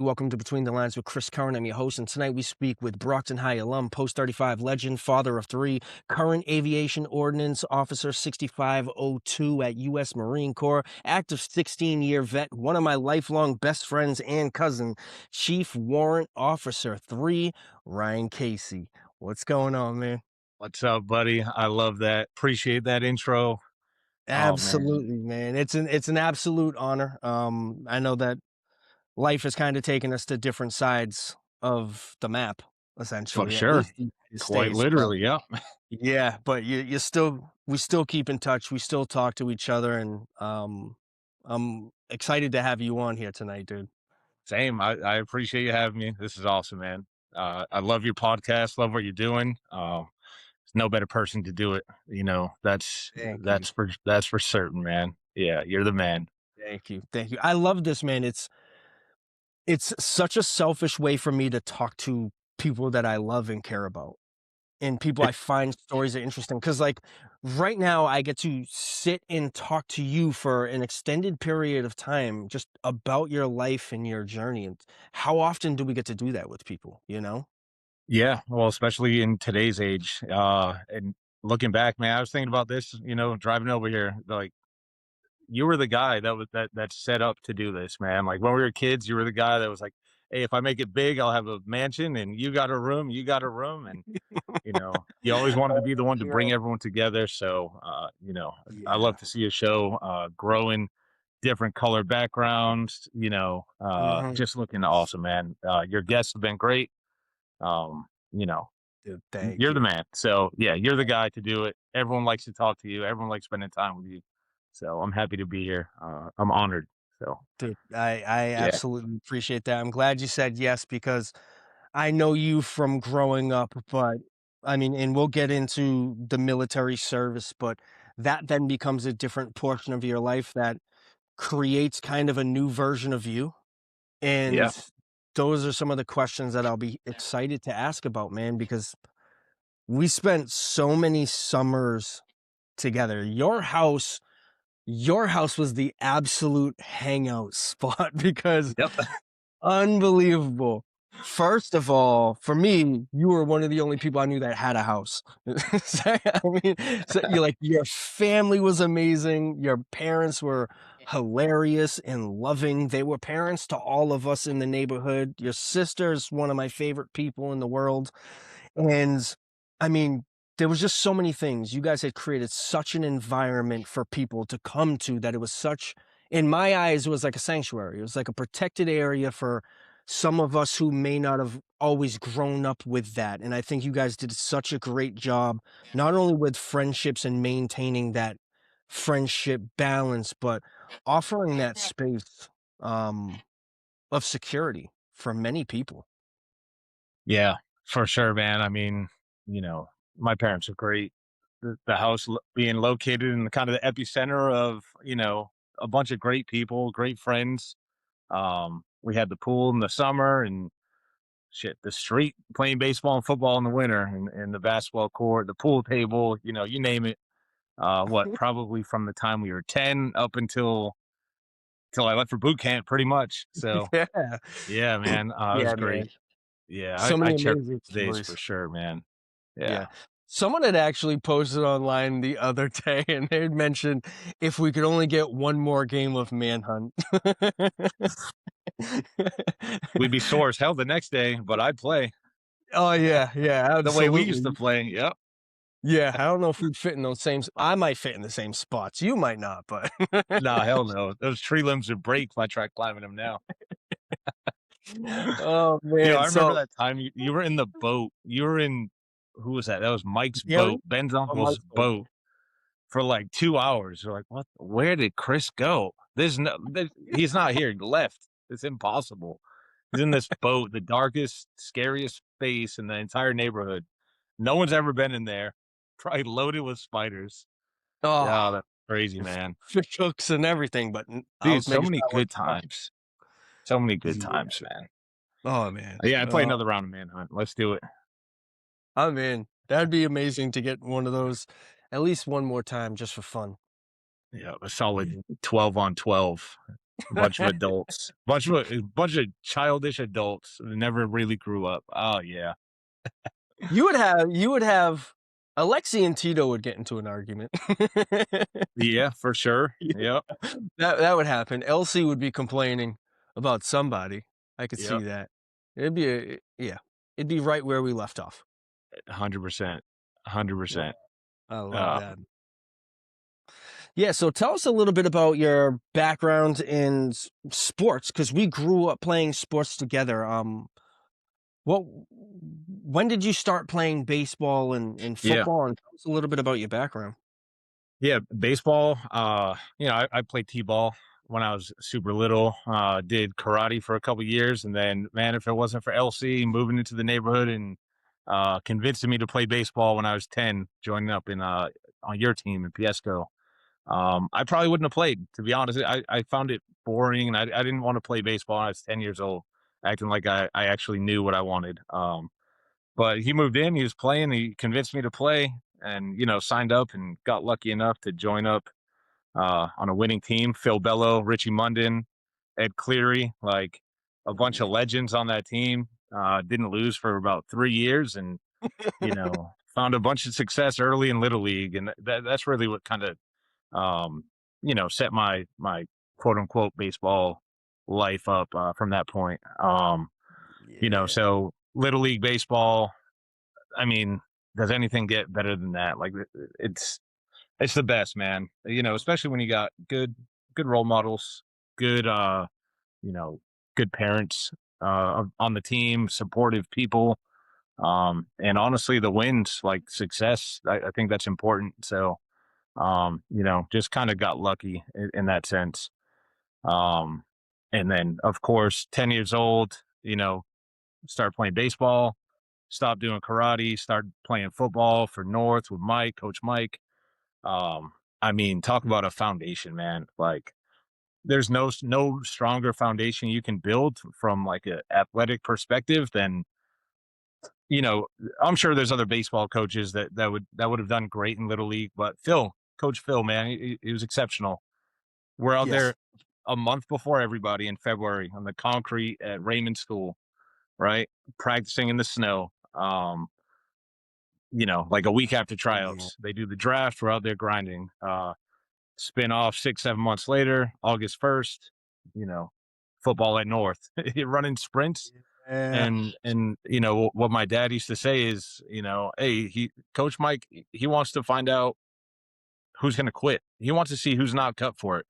Welcome to Between the Lines with Chris Curran. I'm your host, and tonight we speak with Brockton High alum, post 35 legend, father of three, current aviation ordinance officer 6502 at U.S. Marine Corps, active 16-year vet, one of my lifelong best friends and cousin, Chief Warrant Officer 3, Ryan Casey. What's going on, man? What's up, buddy? I love that. Appreciate that intro. Oh man, Absolutely, man. It's an absolute honor. I know that life has kind of taken us to different sides of the map, for essentially, at sure. least the United Quite States. But literally, yeah. yeah, but you still we still keep in touch. We still talk to each other, and I'm excited to have you on here tonight, dude. Same. I appreciate you having me. This is awesome, man. I love your podcast. Love what you're doing. There's no better person to do it. That's Thank you. that's for certain, man. Yeah, you're the man. Thank you. Thank you. I love this, man. It's such a selfish way for me to talk to people that I love and care about. And people I find stories are interesting because, like, right now I get to sit and talk to you for an extended period of time just about your life and your journey, and how often do we get to do that with people, you know? Yeah, well, especially in today's age. And looking back, man, I was thinking about this. Driving over here, like you were the guy that's set up to do this, man. Like when we were kids, you were the guy that was like, "Hey, if I make it big, I'll have a mansion, and you got a room," and you always wanted to be the one to Hero. bring everyone together. So, I love Yeah. to see a show growing, different color backgrounds. Mhm. Just looking awesome, man. Your guests have been great. Um, you know, Dude, thank you're the you. man. So yeah, you're the guy to do it. Everyone likes to talk to you. Everyone likes spending time with you. So I'm happy to be here. I'm honored. So Dude, I yeah, absolutely appreciate that. I'm glad you said yes because I know you from growing up, but I mean, and we'll get into the military service, but that then becomes a different portion of your life that creates kind of a new version of you. yeah, And those are some of the questions that I'll be excited to ask about, man, because we spent so many summers together. Your house was the absolute hangout spot because yep, unbelievable. First of all, for me, you were one of the only people I knew that had a house. So, I mean, so you like your family was amazing. Your parents were hilarious and loving. They were parents to all of us in the neighborhood. Your sister's one of my favorite people in the world. And I mean, there was just so many things. You guys had created such an environment for people to come to that it was such, in my eyes, it was like a sanctuary. It was like a protected area for some of us who may not have always grown up with that. And I think you guys did such a great job, not only with friendships and maintaining that friendship balance, but offering that space um, of security for many people. yeah, for sure, man. I mean, you know, my parents are great. The house being located in the kind of the epicenter of a bunch of great people, great friends. We had the pool in the summer and shit, the street playing baseball and football in the winter, and the basketball court, the pool table, you name it. What probably from the time we were 10 up until till I left for boot camp, pretty much. So Yeah. yeah, man, it was Yeah, great. man. Yeah, So I many cherish amazing those days for stories. sure, man. Yeah. Yeah. Someone had actually posted online the other day, and they had mentioned if we could only get one more game of Manhunt. We'd be sore as hell the next day, but I'd play Oh, yeah, yeah, the way we used to absolutely. play. Yep. Yeah, I don't know if we'd fit in those same I might fit in the same spots, you might not, but Nah, hell no. Those tree limbs would break if I tried climbing them now. Oh, man, I remember so that time you were in the boat. You were in who was that? That was Mike's Gary boat, Ben's on my uncle's phone. boat for like 2 hours. You're like, "What? Where did Chris go? He's not here. He left. It's impossible." He's in this boat, the darkest, scariest space in the entire neighborhood. No one's ever been in there. Probably loaded with spiders. Yeah, Oh, that's crazy, man. fish hooks and everything, but I Dude, was so making many sure I good wasn't touching. times. So many good Yeah. times, man. Oh, man. Yeah, I'd play another round of Manhunt. Let's do it. I'm in. That'd be amazing to get one of those at least one more time just for fun. Yeah, a solid 12 on 12. Bunch of adults, bunch of childish adults who never really grew up. Oh yeah, You would have Alexi and Tito would get into an argument. yeah, for sure. Yep, That would happen. Elsie would be complaining about somebody. I could see yep, that. It'd be yeah. It'd be right where we left off. 100%, 100%. I love Uh, that. Yeah, so tell us a little bit about your background in sports, because we grew up playing sports together. What when did you start playing baseball and yeah, football? And tell us a little bit about your background. yeah, baseball. I played t-ball when I was super little. Did karate for a couple years, and then man, if it wasn't for LC moving into the neighborhood and convincing me to play baseball when I was 10, joining up in on your team in Piesco. I probably wouldn't have played, to be honest. I found it boring, and I didn't want to play baseball when I was 10 years old, acting like I actually knew what I wanted. But he moved in, he was playing, he convinced me to play, and signed up and got lucky enough to join up on a winning team. Phil Bello, Richie Munden, Ed Cleary, like a bunch of legends on that team. Didn't lose for about 3 years, and found a bunch of success early in Little League, and that's really what kind of set my quote unquote baseball life up from that point. Yeah. So Little League baseball, I mean, does anything get better than that? Like it's it's the best, man. Especially when you got good role models, good you know, good parents on the team, supportive people. And honestly, the wins, like success, I think that's important. So just kind of got lucky in that sense. Um, and then, of course, 10 years old, start playing baseball, stop doing karate, start playing football for North with Mike, Coach Mike. I mean, talk about a foundation, man. Like, there's no stronger foundation you can build from like an athletic perspective than you know. I'm sure there's other baseball coaches that would have done great in little league, but Coach Phil, man, he was exceptional. We're out Yes. there a month before everybody in February on the concrete at Raymond School, right? Practicing in the snow. Like a week after Yeah. tryouts, they do the draft. We're out there grinding. Spin off 6, 7 months later, August 1st. You know, football at North, running sprints. Yeah. And what my dad used to say is, hey, he Coach Mike, he wants to find out who's going to quit. He wants to see who's not cut for it.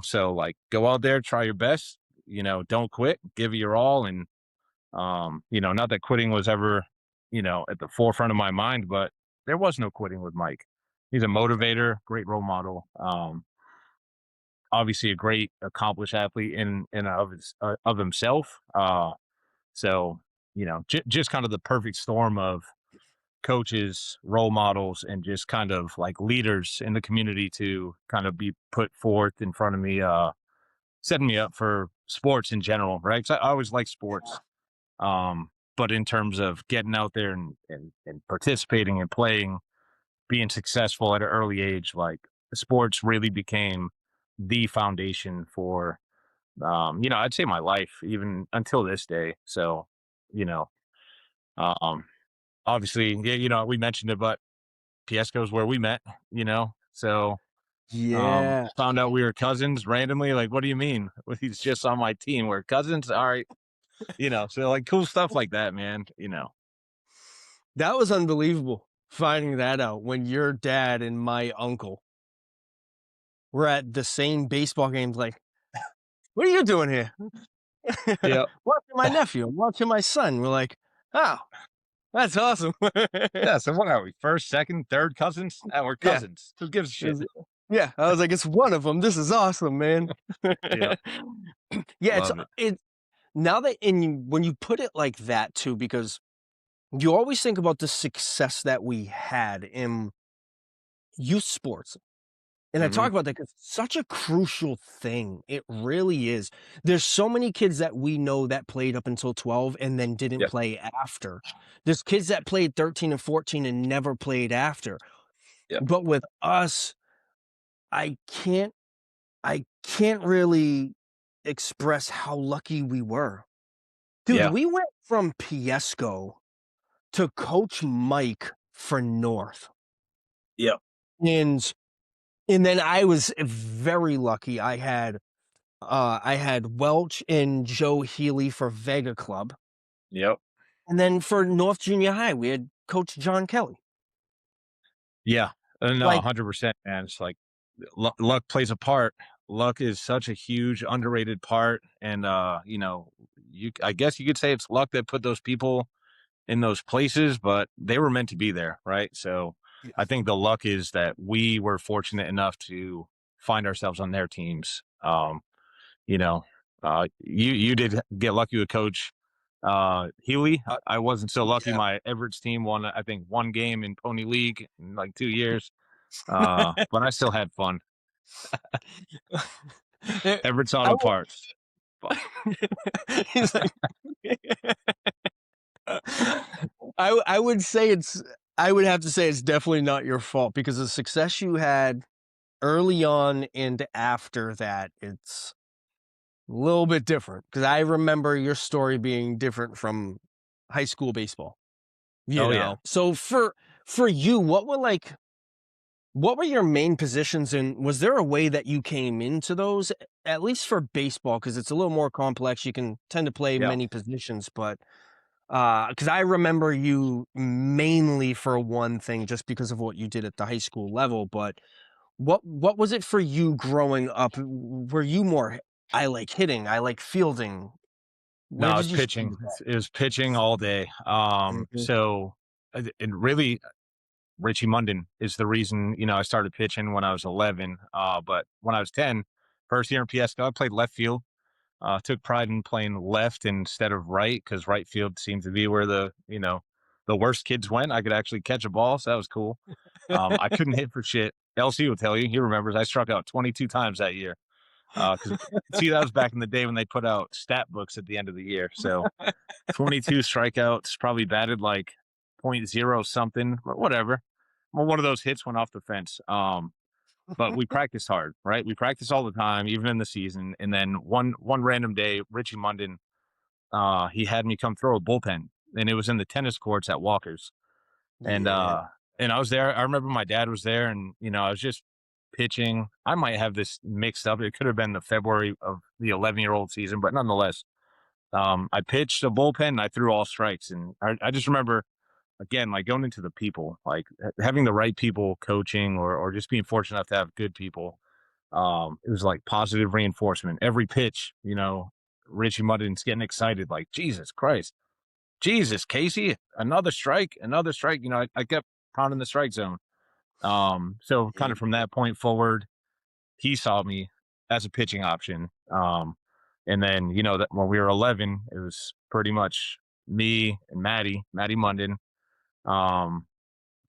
So like go out there, try your best, don't quit, give it your all. And not that quitting was ever, at the forefront of my mind, but there was no quitting with Mike. He's a motivator, great role model. Obviously a great accomplished athlete of himself. So just kind of the perfect storm of coaches, role models, and just kind of like leaders in the community to kind of be put forth in front of me, setting me up for sports in general, right? 'Cause I always like sports. But in terms of getting out there and participating and playing, being successful at an early age, like sports really became the foundation for, I'd say my life, even until this day. So, you know, um, obviously, yeah, we mentioned it, but Piesco is where we met, so Yeah. found out we were cousins randomly. Like, what do you mean? Well, he's just on my team. We're cousins. All right. So like cool stuff like that, man. That was unbelievable finding that out when your dad and my uncle were at the same baseball games. Like, what are you doing here? Yeah. Watching my nephew, I'm watching my son. We're like, oh, that's awesome. Yeah. So what are we? First, second, third cousins? We're Yeah. cousins. Who gives a shit? Is yeah, I was like, "It's one of them. This is awesome, man." Yeah. Yeah, Love it. it now that and you when you put it like that too, because you always think about the success that we had in youth sports, and I Hmm. talk about that 'cause it's such a crucial thing. It really is. There's so many kids that we know that played up until 12 and then didn't Yeah. play after. There's kids that played 13 and 14 and never played after. Yeah. But with us, I can't I can't really express how lucky we were. Dude, Yeah. we went from Piesco to Coach Mike for North. Yep. And and then I was very lucky. I had Welch and Joe Healy for Vega Club. Yep. And then for North Junior High, we had Coach John Kelly. Yeah. No, Like, 100%, man. It's like luck plays a part. Luck is such a huge underrated part, and you I guess you could say it's luck that put those people in those places, but they were meant to be there, right? So I think the luck is that we were fortunate enough to find ourselves on their teams. You know, you did get lucky with Coach Healy. uh, I wasn't so lucky. yeah. My Everett's team won, I think, one game in Pony League in like 2 years. But I still had fun. Eh, Everett's I Auto will Parts. Fun. he's like I would say I would have to say it's definitely not your fault because the success you had early on and after that, it's a little bit different. Because I remember your story being different from high school baseball, you Oh yeah, know? So for you, what were your main positions, and was there a way that you came into those? At least for baseball, because it's a little more complex, you can tend to play yeah. many positions, but because I remember you mainly for one thing just because of what you did at the high school level, but what was it for you growing up? Were you more, "I like hitting, I like fielding." Where No, did it's you fit pitching. into that? It was pitching all day. Mhm. So and really, Richie Munden is the reason I started pitching when I was 11. But when I was 10, first year in PSco, I played left field. Took pride in playing left instead of right because right field seemed to be where the worst kids went. I could actually catch a ball, so that was cool. I couldn't hit for shit. LC will tell you. He remembers I struck out 22 times that year. Because see, that was back in the day when they put out stat books at the end of the year. So 22 strikeouts, probably batted like point zero something, but whatever. Well, one of those hits went off the fence. But we practiced hard, right? We practiced all the time, even in the season. And then one random day, Richie Munden, he had me come throw a bullpen, and it was in the tennis courts at Walker's. And Yeah. uh, and I was there. I remember my dad was there, and I was just pitching. I might have this mixed up. It could have been the February of the 11-year-old season, but nonetheless, I pitched a bullpen and I threw all strikes. And I just remember again, like going into the people, like having the right people coaching, or just being fortunate enough to have good people. It was like positive reinforcement. Every pitch, Richie Muddin's getting excited, like, Jesus Christ, Jesus, Casey, another strike, another strike. I kept pounding the strike zone. So kind of from Yeah. that point forward, he saw me as a pitching option. And then, that when we were 11, it was pretty much me and Maddie Munden, um,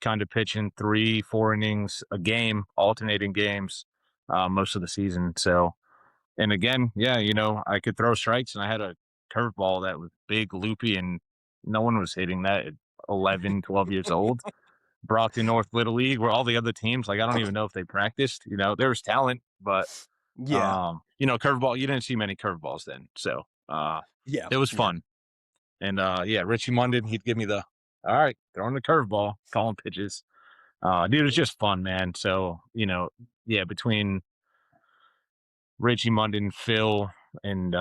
kind of pitching 3, 4 innings a game, alternating games, most of the season. So, and again, yeah, I could throw strikes, and I had a curveball that was big, loopy, and no one was hitting that at 11, 12 years old. Brockton North Little League, where all the other teams, like, I don't even know if they practiced. There was talent, but Yeah. curveball, you didn't see many curveballs then. So Yeah. it was Yeah. fun. And yeah, Richie Munden, he'd give me the all right, throwing the curveball, calling pitches. Dude, it was just fun, man. So, yeah, between Richie Munden, Phil, and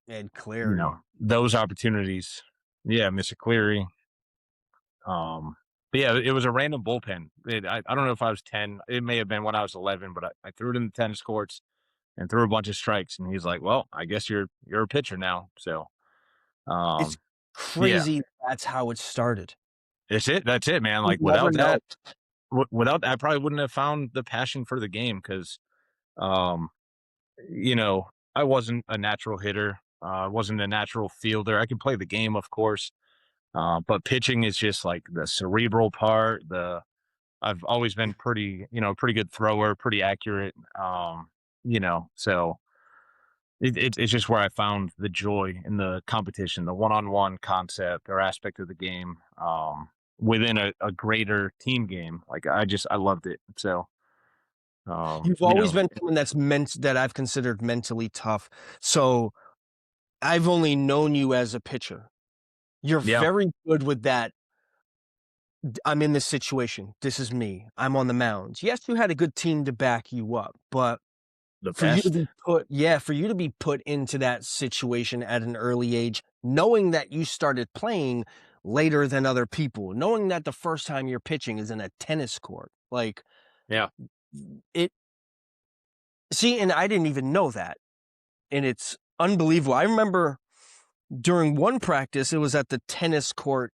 Ed Clary. those opportunities. Yeah, Mr. Cleary. But yeah, it was a random bullpen. I don't know if I was 10. It may have been when I was 11, but I threw it in the tennis courts and threw a bunch of strikes. And he's like, "Well, I guess you're a pitcher now." So, It's um, yeah, crazy that's how it started. it's it. That's it, man. You Like never without know. that, I probably wouldn't have found the passion for the game because, um, you know, I wasn't a natural hitter. I wasn't a natural fielder. I could play the game, of course, but pitching is just like the cerebral part. I've always been pretty good thrower, pretty accurate. So it's just where I found the joy in the competition, the one-on-one concept or aspect of the game, within a greater team game. Like I loved it. So You've You always know, been someone that I've considered mentally tough. So I've only known you as a pitcher. You're yeah, very good with that. I'm in this situation. This is me. I'm on the mound. Yes, you had a good team to back you up, but the for you to best. be for you to be put into that situation at an early age, knowing that you started playing later than other people, knowing that the first time you're pitching is in a tennis court, like Yeah. it see, and I didn't even know that. And it's unbelievable. I remember during one practice, it was at the tennis court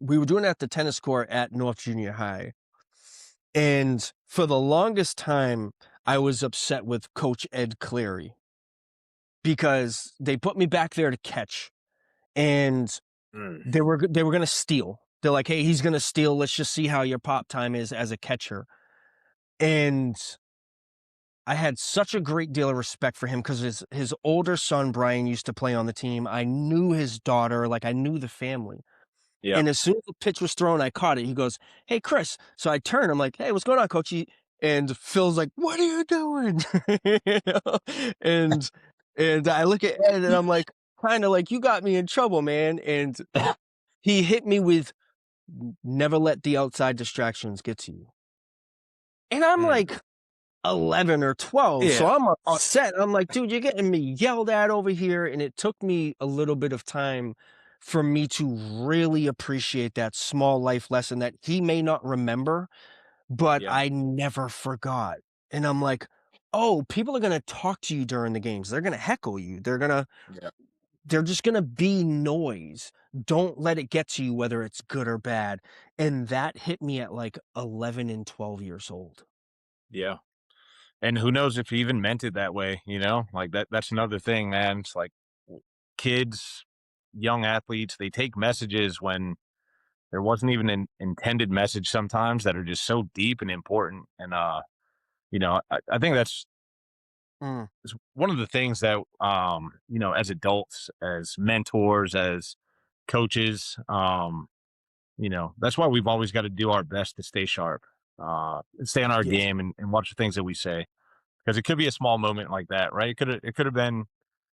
we were doing it at the tennis court at North Junior High. And for the longest time, I was upset with Coach Ed Cleary because they put me back there to catch and Mm. they were gonna steal. They're like, "Hey, he's gonna steal. Let's just see how your pop time is as a catcher." And I had such a great deal of respect for him because his older son, Brian, used to play on the team. I knew his daughter, like I knew the family. Yeah. And as soon as the pitch was thrown, I caught it. He goes, "Hey, Chris." So I turn, I'm like, "Hey, what's going on, coach?" And Phil's like, "What are you doing?" You know? And and I look at Ed and I'm like, kind of like, "You got me in trouble, man." And he hit me with, "Never let the outside distractions get to you." And I'm Mm. like 11 or 12, so Yeah. I'm Uh, upset. I'm like, "Dude, you're getting me yelled at over here." And it took me a little bit of time for me to really appreciate that small life lesson that he may not remember, but yeah. I never forgot. And I'm like, "Oh, people are gonna talk to you during the games. They're gonna heckle you. Yeah. They're just gonna be noise. Don't let it get to you, whether it's good or bad." And that hit me at like 11 and 12 years old. Yeah. And who knows if he even meant it that way, you know? Like that's another thing, man. It's like kids, young athletes, they take messages when there wasn't even an intended message sometimes that are just so deep and important. And I think that's Mm, is one of the things that as adults, as mentors, as coaches, that's why we've always got to do our best to stay sharp, and stay on our yes. game and watch the things that we say. Because it could be a small moment like that, right? It could have been,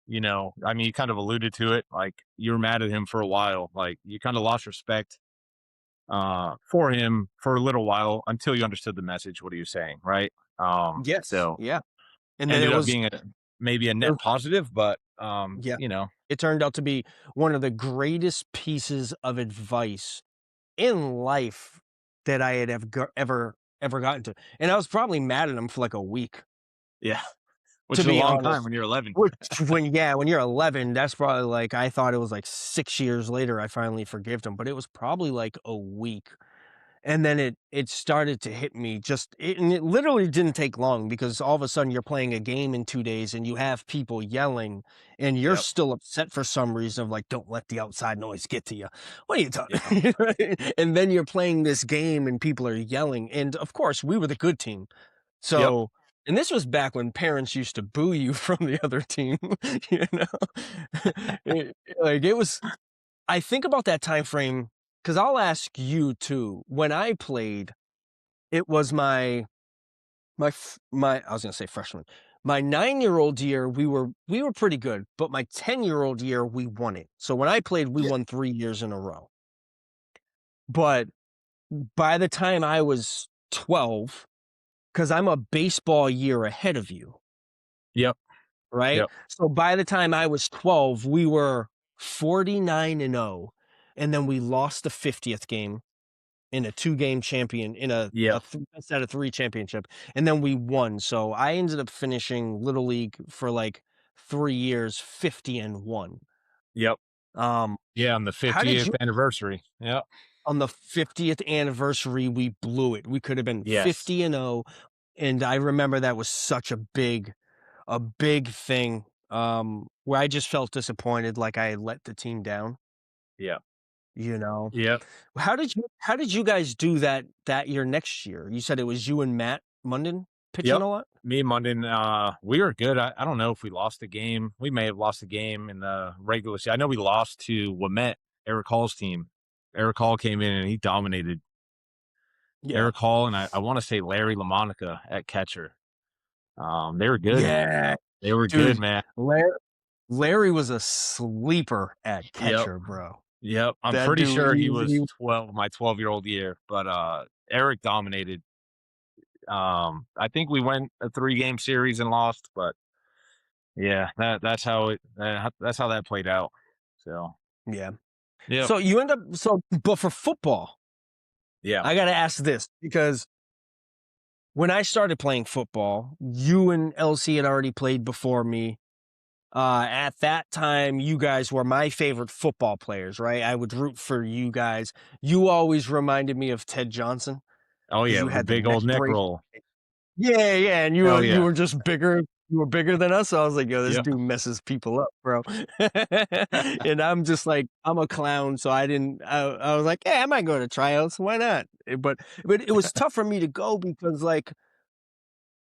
I mean, you kind of alluded to it, like you were mad at him for a while, like you kind of lost respect for him for a little while until you understood the message, what he was saying, right? Yes, So yeah, and then ended up being maybe a it net positive, but yeah, it turned out to be one of the greatest pieces of advice in life that I had ever gotten to, and I was probably mad at him for, like, a week, yeah, which to is a be long time honest. when you're 11. Which when you're 11, that's probably, like I thought it was, like, 6 years later I finally forgave him, but it was probably, like, a week. And then it started to hit me and it literally didn't take long because all of a sudden you're playing a game in 2 days and you have people yelling and you're Yep. still upset for some reason of like, "Don't let the outside noise get to you." What are you Yeah. talking? And then you're playing this game and people are yelling, and of course, we were the good team. Yep. So and this was back when parents used to boo you from the other team, you know? It was I think about that time frame because 'cause I'll ask you too. When I played, it was my I was gonna say freshman. My 9-year-old year, we were pretty good, but my 10-year-old year, we won it. So when I played, we Yeah. won 3 years in a row. But by the time I was 12, because 'cause I'm a baseball year ahead of you, Yep. right? Yep. So by the time I was 12, we were 49 and 0, and then we lost the 50th game in a 2-game champion in a Yep. best out of 3 championship, and then we won, so I ended up finishing Little League for, like, 3 years, 50 and 1. Yep. Um, Yeah. On the how did 50th you anniversary. Yep. on the 50th anniversary, we blew it. We could have been Yes. 50 and 0, and I remember that was such a big thing, where I just felt disappointed, like I had let the team down, Yeah. you know? Yep. How did you guys do that year next year? You said it was you and Matt Munden pitching Yep. a lot? Me and Munden, we were good. I don't know if we lost a game. We may have lost a game in the regular season. I know we lost to Wilmette, Eric Hall's team. Eric Hall came in and he dominated. Yeah. Eric Hall, and I want to say Larry LaMonica at catcher. They were good. Yeah, They were good, dude, man. Larry was a sleeper at Yep. catcher, bro. Yep. I'm That pretty dude, sure he he was 12, my 12-year-old year, but Eric dominated. I think we went a 3-game series and lost, but yeah, that's how that played out. So, yeah. yep. So you end up but for football, Yeah. I gotta ask this because when I started playing football, you and LC had already played before me. At that time, you guys were my favorite football players, right? I would root for you guys. You always reminded me of Ted Johnson Oh because yeah, you with a had the big neck old neck brace. roll. Yeah, yeah, and Oh you yeah. were just bigger. You were bigger than us, so I was like, "Yo, this Yep. dude messes people up, bro." And I'm just like, I'm a clown, so I didn't. I was like, "Yeah, I might go to tryouts. Why not?" But it was tough for me to go because like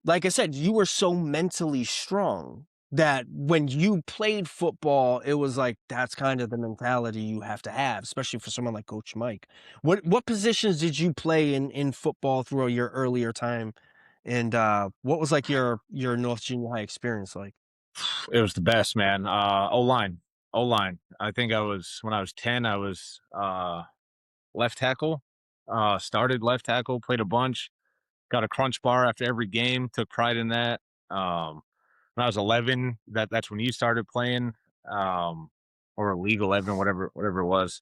I said, you were so mentally strong that when you played football, it was like that's kind of the mentality you have to have, especially for someone like Coach Mike. What positions did you play in football throughout your earlier time? And what was like your North Junior High experience like? It was the best, man. O-line. O-line. I think when I was 10, I was left tackle. Started left tackle, played a bunch, got a crunch bar after every game, took pride in that. Um, when I was 11, that's when you started playing, um, or League 11, whatever it was.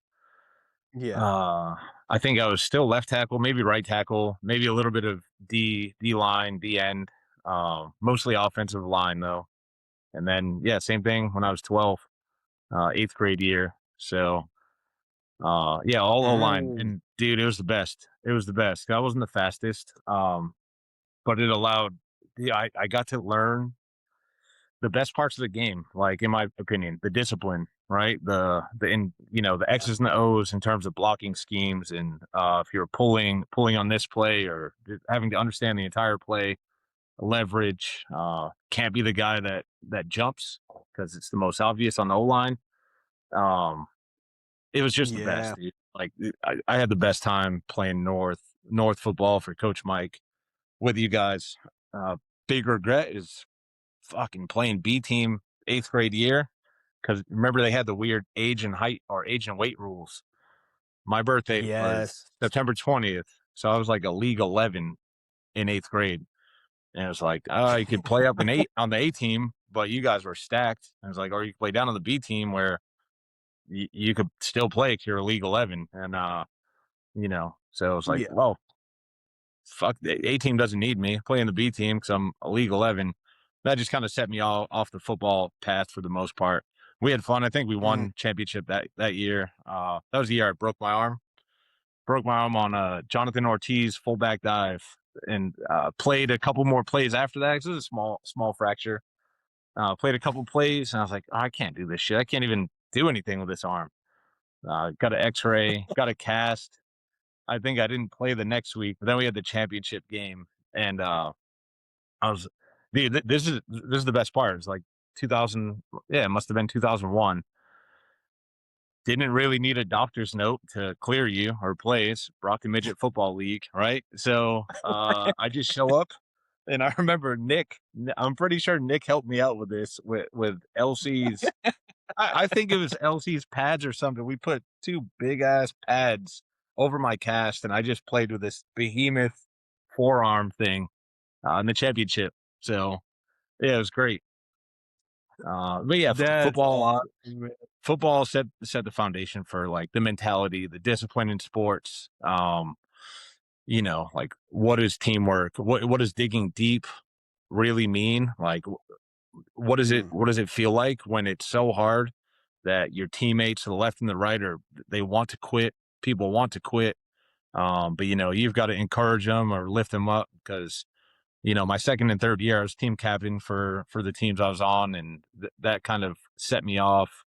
Yeah. Uh, I think I was still left tackle, maybe right tackle, maybe a little bit of D line, D end, mostly offensive line though. And then yeah, same thing when I was 12, eighth grade year. So yeah, all O line, Mm, and dude, it was the best. It was the best. I wasn't the fastest, but it allowed. Yeah, I got to learn the best parts of the game, like in my opinion, the discipline, right? The yeah. X's and the O's in terms of blocking schemes, and if you're pulling on this play, or having to understand the entire play, leverage. Can't be the guy that jumps because it's the most obvious on the O line. Um, it was just the Yeah. best, dude. Like I had the best time playing North football for Coach Mike with you guys. Uh, Big regret is fucking playing B team eighth grade year, because remember they had the weird age and height or age and weight rules. My birthday was Yes. September 20th, so I was like a league 11 in eighth grade, and it was like, you could play up in eight on the A team, but you guys were stacked. And it was like, or you could play down on the B team where you could still play because you're a league 11, and so it was like, Yeah. well, fuck, the A team doesn't need me. Play in the B team because I'm a league 11. That just kind of set me all off the football path for the most part. We had fun. I think we Mm, won championship that year. That was the year I broke my arm. Broke my arm on a Jonathan Ortiz fullback dive, and played a couple more plays after that because it was a small fracture. Played a couple plays, and I was like, I can't do this shit. I can't even do anything with this arm. Got an X-ray, got a cast. I think I didn't play the next week, but then we had the championship game, and I was, dude. This is the best part. It's like 2000. Yeah, it must have been 2001. Didn't really need a doctor's note to clear you or play. It's Brockton Midget Football League, right? So I just show up, and I remember Nick. I'm pretty sure Nick helped me out with this with LC's. I think it was LC's pads or something. We put two big ass pads over my cast, and I just played with this behemoth forearm thing in the championship. So yeah, it was great. But yeah, that's awesome, man. football set the foundation for like the mentality, the discipline in sports. Like what is teamwork? What does digging deep really mean? Like Mm, what does it feel like when it's so hard that your teammates to the left and the right they want to quit? People want to quit. But you've got to encourage them or lift them up, because my second and third year, I was team captain for the teams I was on, and that kind of set me off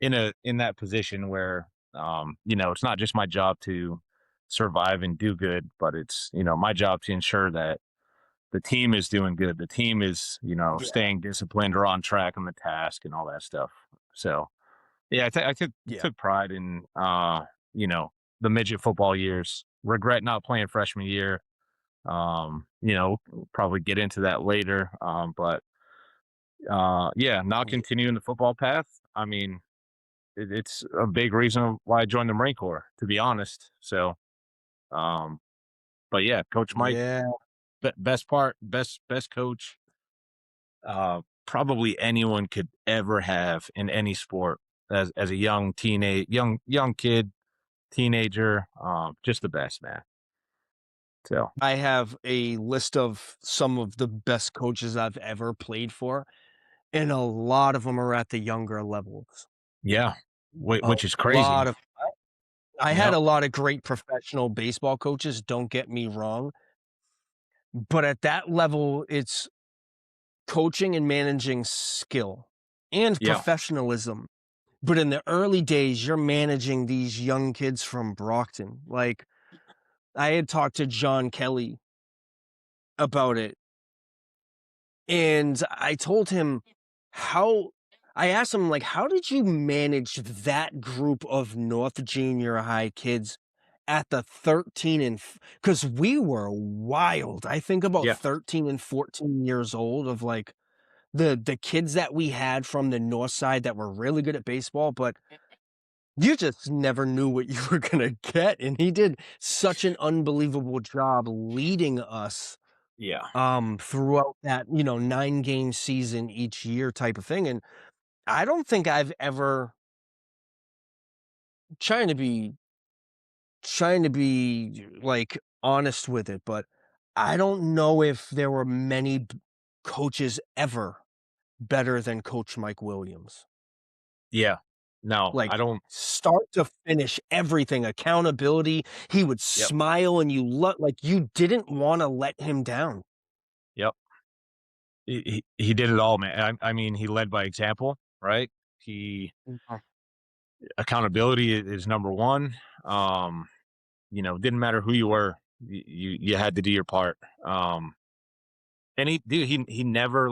in that position where it's not just my job to survive and do good, but it's my job to ensure that the team is doing good, the team is yeah, staying disciplined or on track on the task and all that stuff. So yeah, I took yeah. took pride in you know the midget football years. regret not playing freshman year. We'll probably get into that later. But yeah, not Yeah. continuing the football path. I mean, it's a big reason why I joined the Marine Corps, to be honest. So, um, but yeah, Coach Mike, Yeah. best coach, probably anyone could ever have in any sport as a young kid, teenager, just the best, man. So I have a list of some of the best coaches I've ever played for, and a lot of them are at the younger levels. yeah, A which is crazy. lot of I had Yep. a lot of great professional baseball coaches, don't get me wrong, but at that level, it's coaching and managing skill and Yeah. professionalism. But in the early days, you're managing these young kids from Brockton. Like, I had talked to John Kelly about it, and I told him how I asked him, like, "How did you manage that group of North Junior High kids at the 13 and" because we were wild. I think about Yeah. 13 and 14 years old of, like, the kids that we had from the North Side that were really good at baseball, but you just never knew what you were gonna get, and he did such an unbelievable job leading us, Yeah. throughout that, 9-game season each year type of thing, and I don't think I've ever trying to be like, honest with it, but I don't know if there were many coaches ever better than Coach Mike Williams. Yeah. No, I Like, don't. start to finish, everything, accountability, he would Yep. smile and like, you didn't wanna let him down. Yep. He did it all, man. I mean, he led by example, right? He Mhm. Accountability is number one. Um, didn't matter who you were, you had to do your part. And he never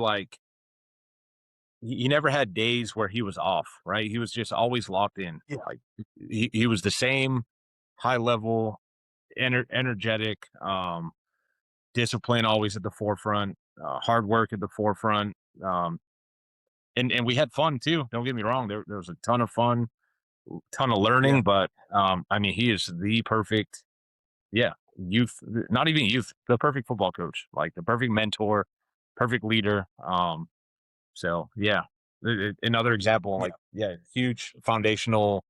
he never had days where he was off, right? He was just always locked in. Yeah, Like he was the same high level, energetic, discipline always at the forefront, hard work at the forefront. Um, and we had fun too. Don't get me wrong. There was a ton of fun, ton of yeah, learning, but I mean, he is the perfect, yeah, youth, not even youth, the perfect football coach, like the perfect mentor, perfect leader. So yeah, another example, yeah, like yeah, huge foundational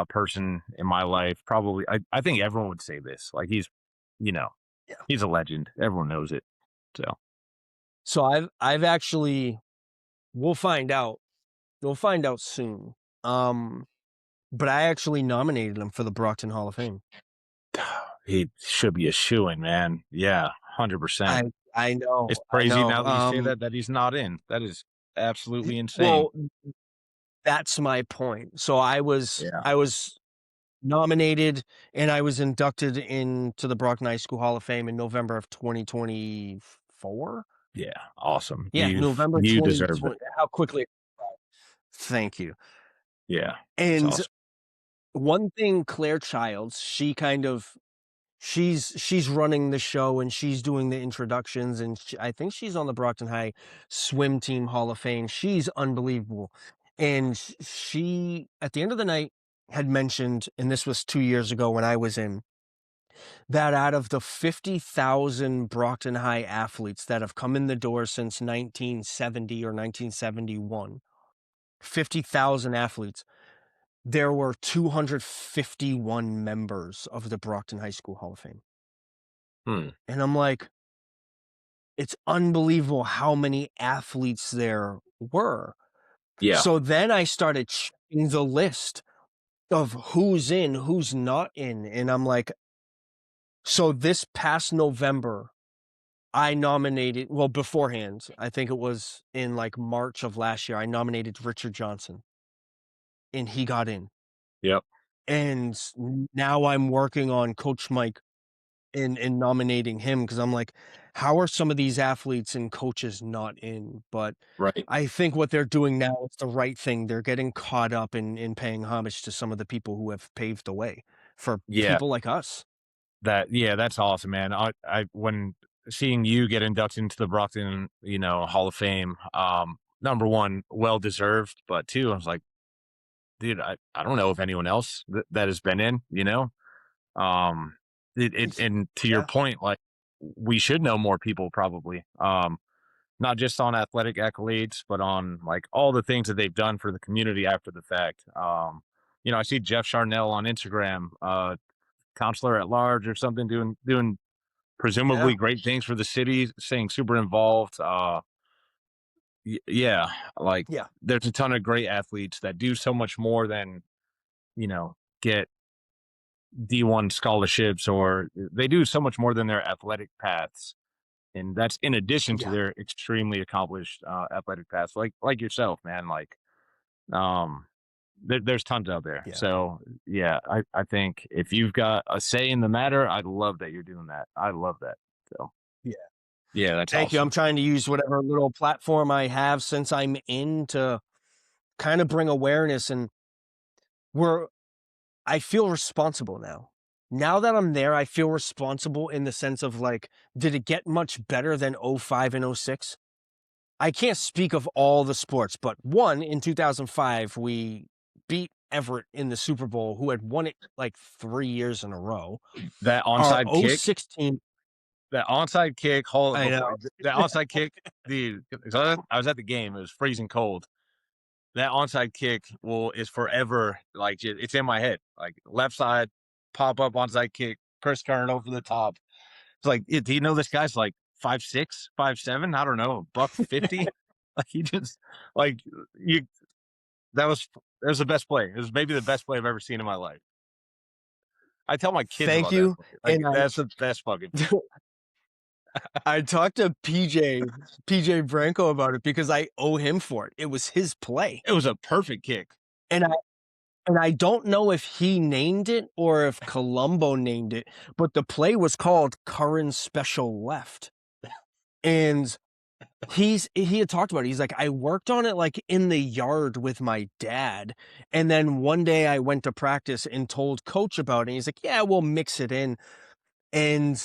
person in my life. Probably, I think everyone would say this. Like you know, yeah. he's a legend. Everyone knows it. So So I've actually we'll find out. We'll find out soon. Um, but I actually nominated him for the Brockton Hall of Fame. he should be a shoo in, man. Yeah, 100%. I I It's know, I crazy know. now that you say that he's not in. That is absolutely insane. Well, that's my point. So I was Yeah. I was nominated and I was inducted into the Brockton High School Hall of Fame in November of 2024? Yeah. Awesome. Yeah, November You deserve it. 2020. How quickly. Thank you. Yeah. It's And awesome. one thing Claire Childs, she kind of she's running the show and she's doing the introductions and I think she's on the Brockton High Swim Team Hall of Fame. She's unbelievable. And she at the end of the night had mentioned, and this was 2 years ago when I was in, that out of the 50,000 Brockton High athletes that have come in the door since 1970 or 1971, 50,000 athletes, there were 251 members of the Brockton High School Hall of Fame. Hmm. And I'm like, it's unbelievable how many athletes there were. Yeah. So then I started checking the list of who's in, who's not in, and I'm like, so this past November, I nominated, well, beforehand, I think it was in, like, March of last year, I nominated Richard Johnson, and he got in. Yep. And now I'm working on Coach Mike and nominating him because 'cause I'm like, how are some of these athletes and coaches not in? But Right. I think what they're doing now is the right thing. They're getting caught up in paying homage to some of the people who have paved the way for Yeah. people like us. Yeah, that's awesome, man. I when seeing you get inducted into the Brockton, Hall of Fame, number one, well deserved, but two, I was like, dude, I don't know if anyone else that has been in, um, and to your Yeah, point, like we should know more people probably, not just on athletic accolades, but on like all the things that they've done for the community after the fact. I see Jeff Charnell on Instagram, counselor at large or something, doing yeah, presumably great things for the city, staying super involved. Yeah, like yeah, there's a ton of great athletes that do so much more than you know get D1 scholarships, or they do so much more than their athletic paths, and that's in addition to yeah, their extremely accomplished athletic paths, like yourself, man. Like, um, there's tons out there. yeah, So yeah, I think if you've got a say in the matter, I love that you're doing that. I love that. So yeah. yeah, that's Thank you. I'm awesome. trying to use whatever little platform I have since I'm in to kind of bring awareness, and we're I feel responsible now. Now that I'm there, I feel responsible in the sense of like, did it get much better than '05 and '06? I can't speak of all the sports, but one, in 2005, we beat Everett in the Super Bowl, who had won it like 3 years in a row. That Our onside kick, '06 team, that onside kick, hold I before know. that onside kick, dude. 'Cause I was at the game. It was freezing cold. That onside kick is forever like it's in my head. Like left side, pop up onside kick, Chris Curran over the top. It's like, do you know this guy's like 5'6", 5'7"? I don't know, buck 50. Like he just like you. That was the best play. It was maybe the best play I've ever seen in my life. I tell my kids Thank about that you, play. Like and that's the best fucking play. I talked to PJ Branco about it because I owe him for it. It was his play, It was a perfect kick. and I don't know if he named it or if Colombo named it, but the play was called Curran Special Left, and he had talked about it. He's like, "I worked on it, like, in the yard with my dad, and then one day I went to practice and told coach about it, and he's like, 'Yeah, we'll mix it in.'" And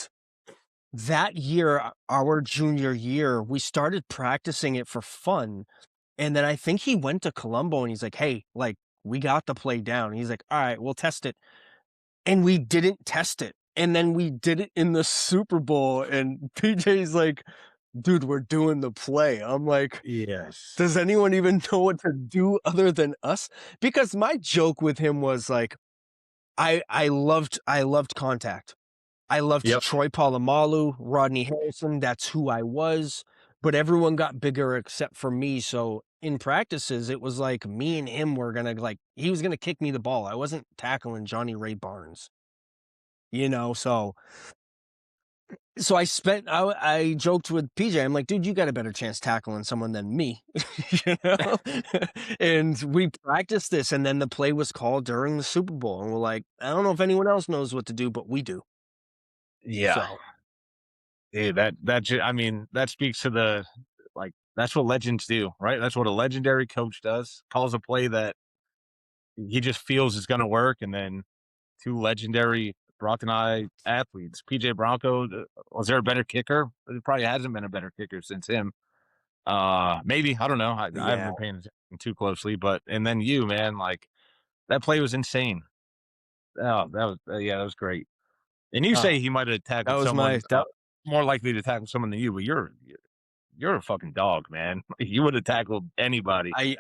that year, our junior year, we started practicing it for fun, and then I think he went to Colombo and he's like, "Hey, like, we got the play down." And he's like, "Alright, we'll test it." And we didn't test it, and then we did it in the Super Bowl, and PJ's like, "Dude, we're doing the play." I'm like, Yes. "Does anyone even know what to do other than us?" Because my joke with him was like, I loved contact. I loved Yep. Troy Polamalu, Rodney Harrison, that's who I was, but everyone got bigger except for me, so in practices, it was like me and him were gonna, like, he was gonna kick me the ball. I wasn't tackling Johnny Ray Barnes, so I joked with PJ, I'm like, "Dude, you got a better chance tackling someone than me." You know? And we practiced this, and then the play was called during the Super Bowl, and we're like, "I don't know if anyone else knows what to do, but we do." Yeah. So, Dude, I mean, that speaks to the like that's what legends do, right? That's what a legendary coach does. Calls a play that he just feels is going to work, and then two legendary Brock and I athletes, PJ Bronco. Was there a better kicker? There probably hasn't been a better kicker since him. Maybe I don't know. I haven't yeah, been paying attention too closely, but and then you, man, like that play was insane. Oh, that was yeah, that was great. And you uh, say he might have that tackled was my someone that more likely to tackle someone than you, but you're a fucking dog, man. You would have tackled anybody. I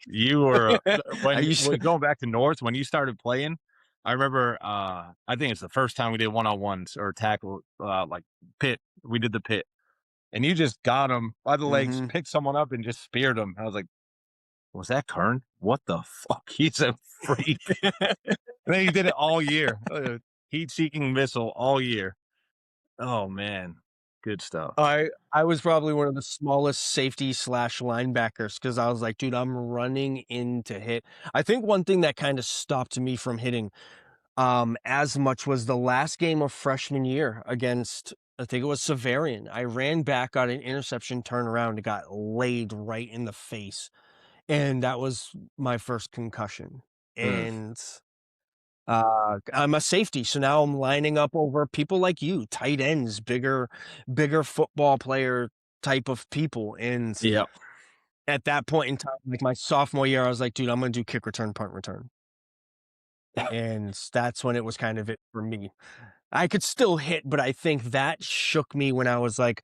You were I used to going back to North when you started playing. I remember. I think it's the first time we did one on ones or tackle like pit. We did the pit, and you just got him by the legs, mhm. picked someone up, and just speared him. I was like, "Was that Kern? What the fuck? He's a freak." And then he did it all year. Heat-seeking missile all year. Oh man, good stuff. I was probably one of the smallest safety/linebackers because I was like, "Dude, I'm running in to hit." I think one thing that kinda stopped me from hitting, as much was the last game of freshman year against, I think it was Severian. I ran back, got an interception, turned around, and got laid right in the face, and that was my first concussion, Mm. and I'm a safety, so now I'm lining up over people like you, tight ends, bigger football player type of people. And Yep. at that point in time, like my sophomore year, I was like, dude, I'm gonna do kick return, punt return. And that's when it was kind of it for me. I could still hit, but I think that shook me when I was like,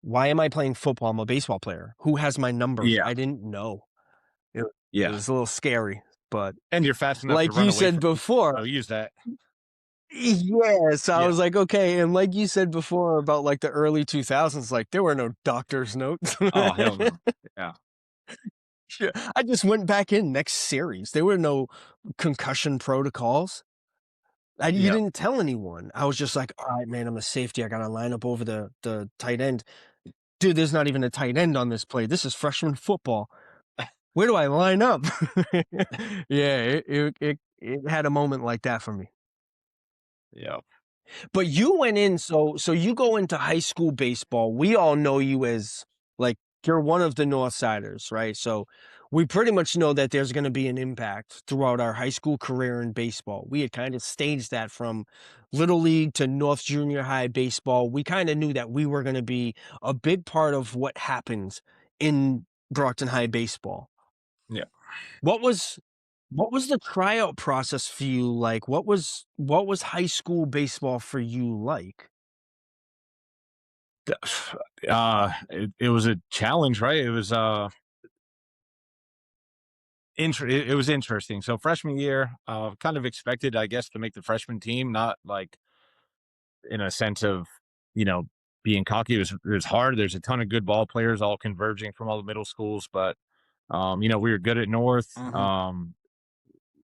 why am I playing football? I'm a baseball player. Who has my number? Yeah. I didn't know. It, it Yeah. was a little scary, but And you're fast enough to like run you away said from people, before, so use that. yes, I Yeah. was like, okay. And like you said before about like the early 2000s, like there were no doctor's notes. Oh, hell no. Yeah. Sure. I just went back in next series. There were no concussion protocols. You Yep. didn't tell anyone. I was just like, all right, man, I'm a safety. I got to line up over the tight end. Dude, there's not even a tight end on this play. This is freshman football. Where do I line up? Yeah, it had a moment like that for me. Yep. But you went in, so you go into high school baseball. We all know you as like you're one of the North Siders, right? So we pretty much know that there's going to be an impact throughout our high school career in baseball. We had kind of staged that from Little League to North Junior High baseball. We kind of knew that we were going to be a big part of what happens in Brockton High baseball. Yeah. What was what was the tryout process for you like? What was high school baseball for you like? It was a challenge, right? It was it was interesting. So freshman year, kind of expected, I guess, to make the freshman team, not like in a sense of, you know, being cocky. It was hard. There's a ton of good ball players all converging from all the middle schools, but we were good at North. Mhm.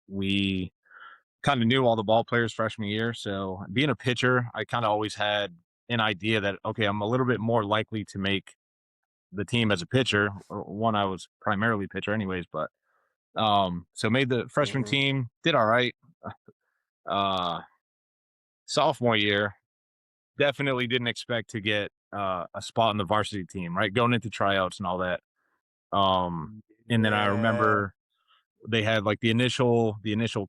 We kind of knew all the ball players freshman year. So being a pitcher, I kind of always had an idea that okay, I'm a little bit more likely to make the team as a pitcher. One, I was primarily pitcher anyways, but so made the freshman Mhm. team, did all right. Uh Sophomore year, definitely didn't expect to get a spot in the varsity team, right? Going into tryouts and all that. Um and then I Yeah. remember they had like the initial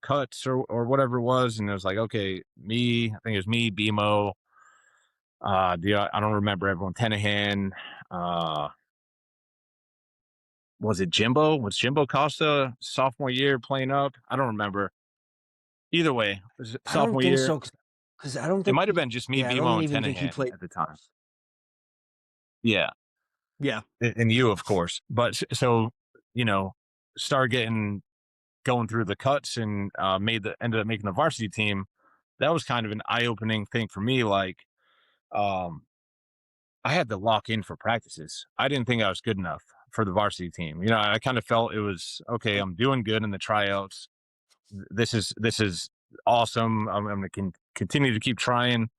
cuts or whatever it was, and it was like, okay, me, I think it was me, BMO, I don't remember everyone, Tenahan, uh was it Jimbo? Was Jimbo Costa sophomore year playing up? I don't remember. Either way, it was I don't sophomore think year. so, 'cause I don't It think might have he been just me, yeah, I don't BMO, and even think he Tenahan played. at the time. Yeah, Yeah. and you, of course. But so you know, started getting going through the cuts and ended up making the varsity team. That was kind of an eye opening thing for me. Like, um, I had to lock in for practices. I didn't think I was good enough for the varsity team. I kind of felt it was okay. I'm doing good in the tryouts. This is awesome. I'm going to continue to keep trying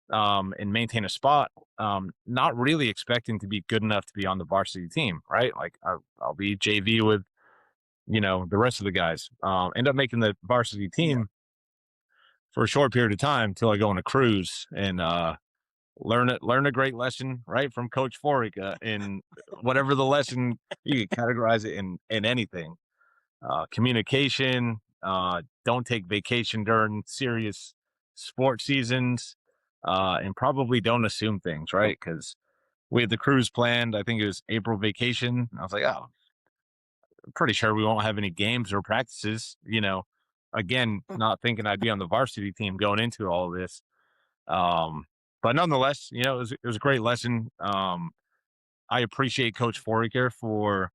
and maintain a spot. Not really expecting to be good enough to be on the varsity team, right? Like I'll be JV with the rest of the guys. End up making the varsity Yeah. team for a short period of time until I go on a cruise and learn a great lesson right from Coach Forick, in whatever the lesson you could categorize it in anything. Communication. Don't take vacation during serious sports seasons, and probably don't assume things, right? Because we had the cruise planned. I think it was April vacation. I was like, oh, I'm pretty sure we won't have any games or practices. Again, not thinking I'd be on the varsity team going into all of this. Um, but nonetheless, it was a great lesson. I appreciate Coach Foraker for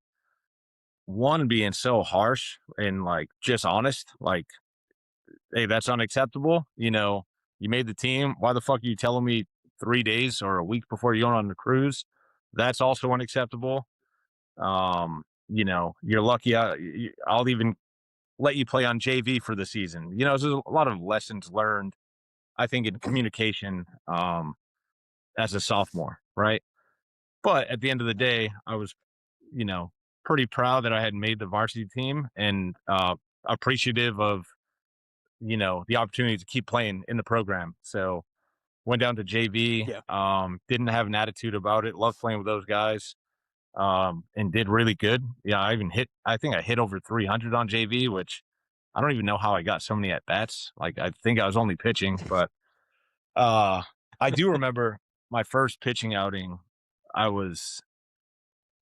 one being so harsh and like just honest. Like, hey, that's unacceptable. You made the team. Why the fuck are you telling me 3 days or a week before you're going on the cruise? That's also unacceptable. You're lucky. I'll even let you play on JV for the season. There's a lot of lessons learned, I think, in communication as a sophomore, right? But at the end of the day, I was, you know, pretty proud that I had made the varsity team and appreciative of, the opportunity to keep playing in the program. So went down to JV, Yeah. didn't have an attitude about it, loved playing with those guys, and did really good. Yeah, I think I hit over 300 on JV, which I don't even know how I got so many at bats. Like I think I was only pitching, but uh, I do remember my first pitching outing. I was,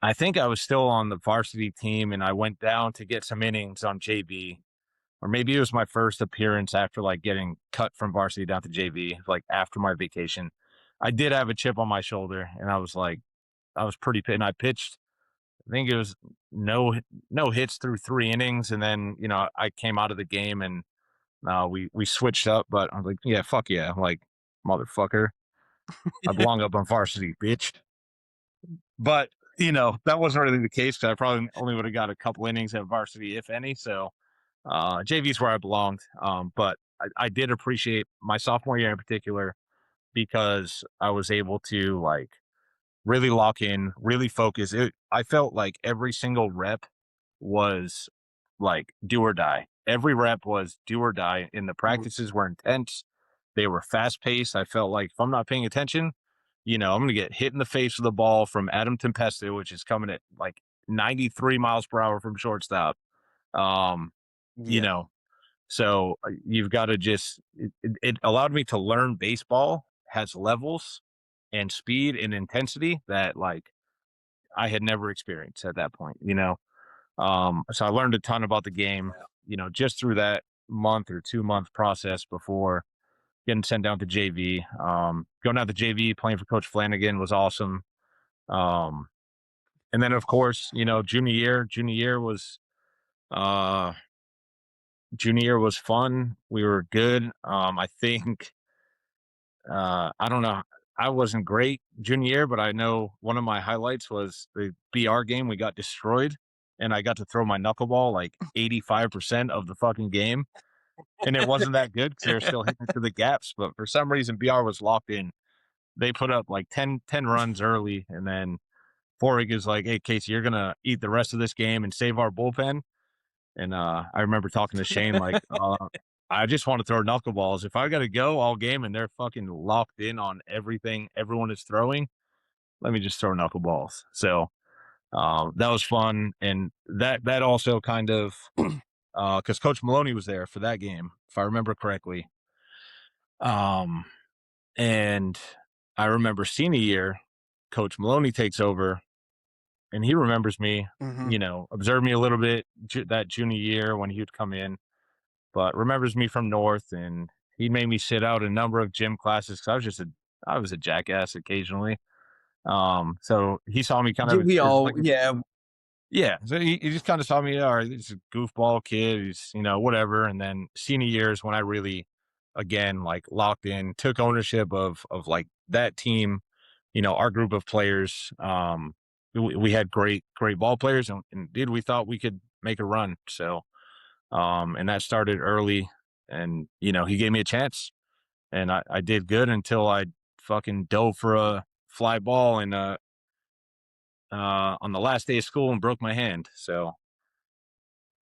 I think I was still on the varsity team, and I went down to get some innings on JV, or maybe it was my first appearance after like getting cut from varsity down to JV, like after my vacation. I did have a chip on my shoulder, and I was like, I was pretty pit, and I pitched. I think it was no no hits through 3 innings, and then I came out of the game and we switched up. But I was like, yeah, fuck yeah, I'm like motherfucker, I belong up on varsity, bitch. But that wasn't really the case because I probably only would have got a couple innings at varsity, if any. So JV's where I belonged. But I did appreciate my sophomore year in particular because I was able to like really lock in, really focus. I felt like every single rep was like do or die. Every rep was do or die, and the Mhm. practices were intense. They were fast paced. I felt like if I'm not paying attention, I'm going to get hit in the face with the ball from Adam Tempesta, which is coming at like 93 miles per hour from shortstop. Um, you Yeah. know, so you've got to just, it allowed me to learn baseball has levels and speed and intensity that like I had never experienced at that point. So I learned a ton about the game, just through that month or 2 month process before getting sent down to JV. Going down to JV, playing for Coach Flanagan was awesome. Um, and then of course, uh junior year was fun. We were good. I think I don't know. I wasn't great junior year, but I know one of my highlights was the BR game. We got destroyed, and I got to throw my knuckleball like 85% of the fucking game. And it wasn't that good because they were still hitting to the gaps. But for some reason, BR was locked in. They put up like ten runs early, and then Forig is like, "Hey, Casey, you're gonna eat the rest of this game and save our bullpen." And I remember talking to Shane like, I just want to throw knuckleballs. If I got to go all game and they're fucking locked in on everything everyone is throwing, let me just throw knuckleballs. So that was fun, and that also kind of because Coach Maloney was there for that game, if I remember correctly. Um, and I remember senior year, Coach Maloney takes over, and he remembers me. Mhm. Observed me a little bit that junior year when he would come in, but remembers me from North, and he made me sit out a number of gym classes because I was a jackass occasionally. So he saw me kind Yeah, of we as all like yeah. yeah, so he just kind of saw me, all right, this is a goofball kid, he's whatever. And then senior years when I really again like locked in, took ownership of like that team, our group of players. We had great ball players, and dude, we thought we could make a run. So and that started early, and he gave me a chance, and I did good until I fucking dove for a fly ball and on the last day of school and broke my hand. So,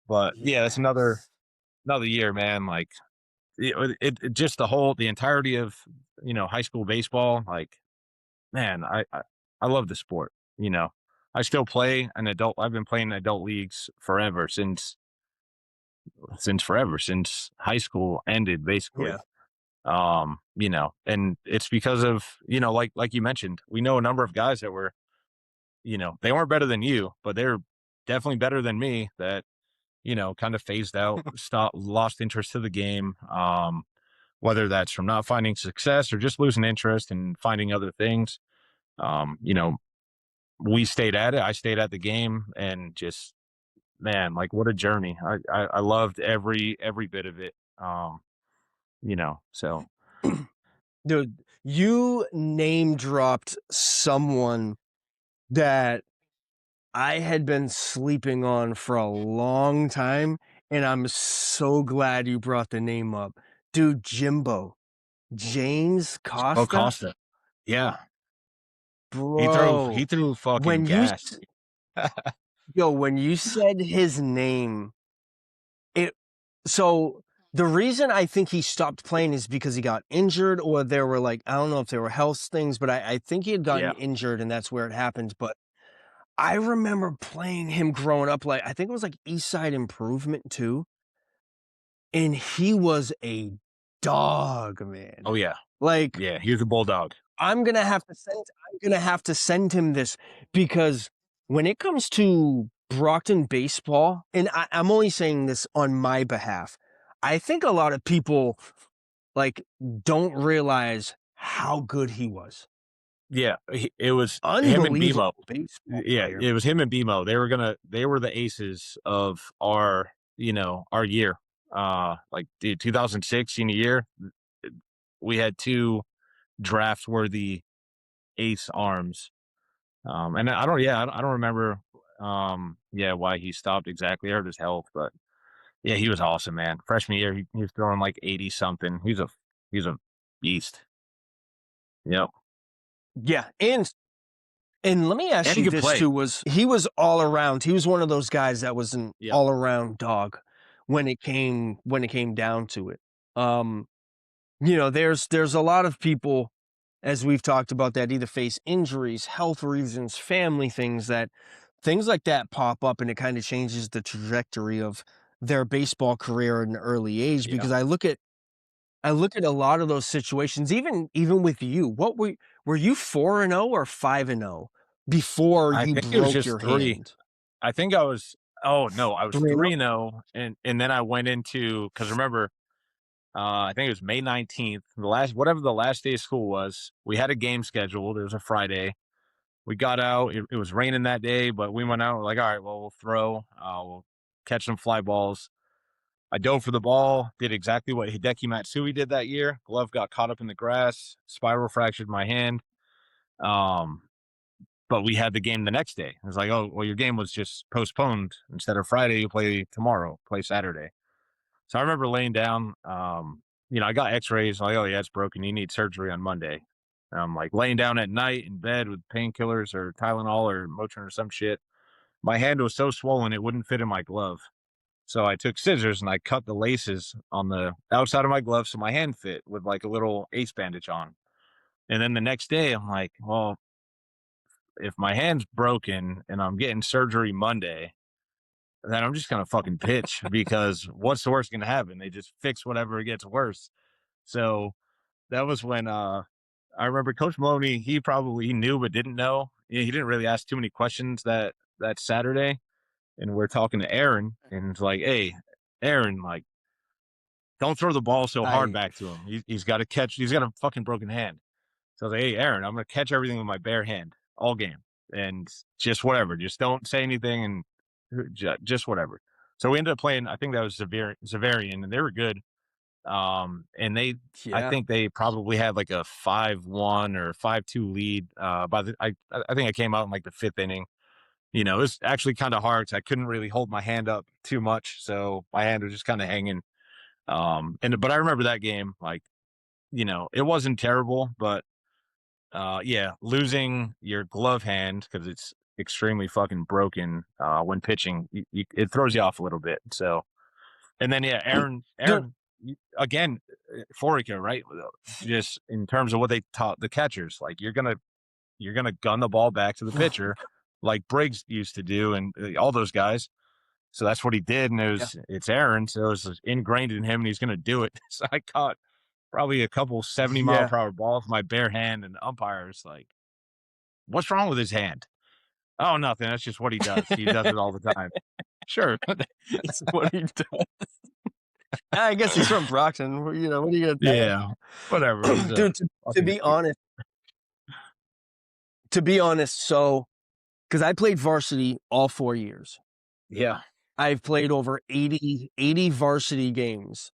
but yeah, that's Yes. another year, man. Like it just the entirety of high school baseball. Like man, I love the sport. You know, I still play an adult. I've been playing adult leagues forever since forever since high school ended, Yeah. basically. And it's because of like you mentioned, we know a number of guys that were they weren't better than you, but they're definitely better than me. That kind of phased out, stopped, lost interest to the game. Whether that's from not finding success or just losing interest and finding other things. Um, you know, we stayed at it. I stayed at the game, and just man, like what a journey. I loved every bit of it. So Dude, you name dropped someone that I had been sleeping on for a long time, and I'm so glad you brought the name up. Dude, Jimbo. James Bo Costa? Costa, yeah, he Bro, threw fucking when you gas. s yo, when you said his name, it so the reason I think he stopped playing is because he got injured or there were, like I don't know if there were health things, but I think he had gotten Yeah, injured and that's where it happened, but I remember playing him growing up, like, I think it was, like, East Side Improvement too, and he was a dog, Oh, man. yeah. Like, Yeah, he was a bulldog. I'm gonna have to send him this because when it comes to Brockton baseball, and I'm only saying this on my behalf, I think a lot of people, like, don't realize how good he was. Yeah, it was him and Unbelievable BMO. baseball Yeah, player. it was him and BMO. They were the aces of our, our year. Like, dude, 2006 senior year, we had 2 draft-worthy ace arms. And I don't remember, yeah, why he stopped exactly. I heard his health, but yeah, he was awesome, man. Freshman year, he was throwing like 80 something. He's a beast. Yep. Yeah, and let me ask And he you could this play. too, was he was all around. He was one of those guys that was an Yep. all around dog when it came down to it. Um, there's a lot of people, as we've talked about, that either face injuries, health reasons, family things like that pop up, and it kind of changes the trajectory of their baseball career at an early age. Yeah. Because I look at a lot of those situations, even with you. Were you 4-0 or 5-0 before I you think it was broke just your 3. hand? I think I was oh, no, I was 3-0? 3-0, and then I went into because remember, I think it was May 19th, the last day of school was, we had a game scheduled, it was a Friday. We got out, it was raining that day, but we went out, we're like, "Alright, well, we'll throw, we'll catch some fly balls." I dove for the ball, did exactly what Hideki Matsui did that year. Glove got caught up in the grass, spiral fractured my hand. Um, but we had the game the next day. It was like, "Oh, well, your game was just postponed. Instead of Friday, you play tomorrow, play Saturday." So I remember laying down, I got x-rays, like, "Oh, yeah, it's broken. You need surgery on Monday." And I'm like laying down at night in bed with painkillers or Tylenol or Motrin or some shit. My hand was so swollen it wouldn't fit in my glove. So I took scissors and I cut the laces on the outside of my glove so my hand fit with like a little ace bandage on. And then the next day, I'm like, well, if my hand's broken and I'm getting surgery Monday, then I'm just gonna fucking pitch because what's the worst gonna happen? They just fix whatever gets worse. So that was when I remember Coach Maloney, he knew but didn't know. He didn't really ask too many questions that Saturday. And we're talking to Aaron, and it's like, "Hey, Aaron, like, don't throw the ball so hard I back to him. He's got to catch. He's got a fucking broken hand." So I was like, "Hey, Aaron, I'm gonna catch everything with my bare hand all game, and just whatever. Just don't say anything, and just whatever." So we ended up playing. I think that was Zavarian, and they were good. And I yeah. think they probably had like a 5-1 or 5-2 lead. I think I came out in like the 5th inning. It was actually kind of hard. 'Cause I couldn't really hold my hand up too much, so my hand was just kind of hanging. But I remember that game, like, it wasn't terrible, but yeah, losing your glove hand because it's extremely fucking broken when pitching, it throws you off a little bit. So, and then yeah, Dude, Again, Forica, right? Just in terms of what they taught the catchers, like you're gonna gun the ball back to the pitcher, like Briggs used to do, and all those guys. So that's what he did, and yeah. it's Aaron, so it was ingrained in him, and he's gonna do it. So I caught probably a couple 70 mile Yeah. per hour balls with my bare hand, and the umpire's like, "What's wrong with his hand?" "Oh, nothing. That's just what he does. He does it all the time." Sure. It's what he does. I guess he's from Brockton. What are you gonna Yeah. Whatever. He's tell him? a Dude, to fucking be honest, so because I played varsity all 4 years. yeah. I've played over 80 varsity games.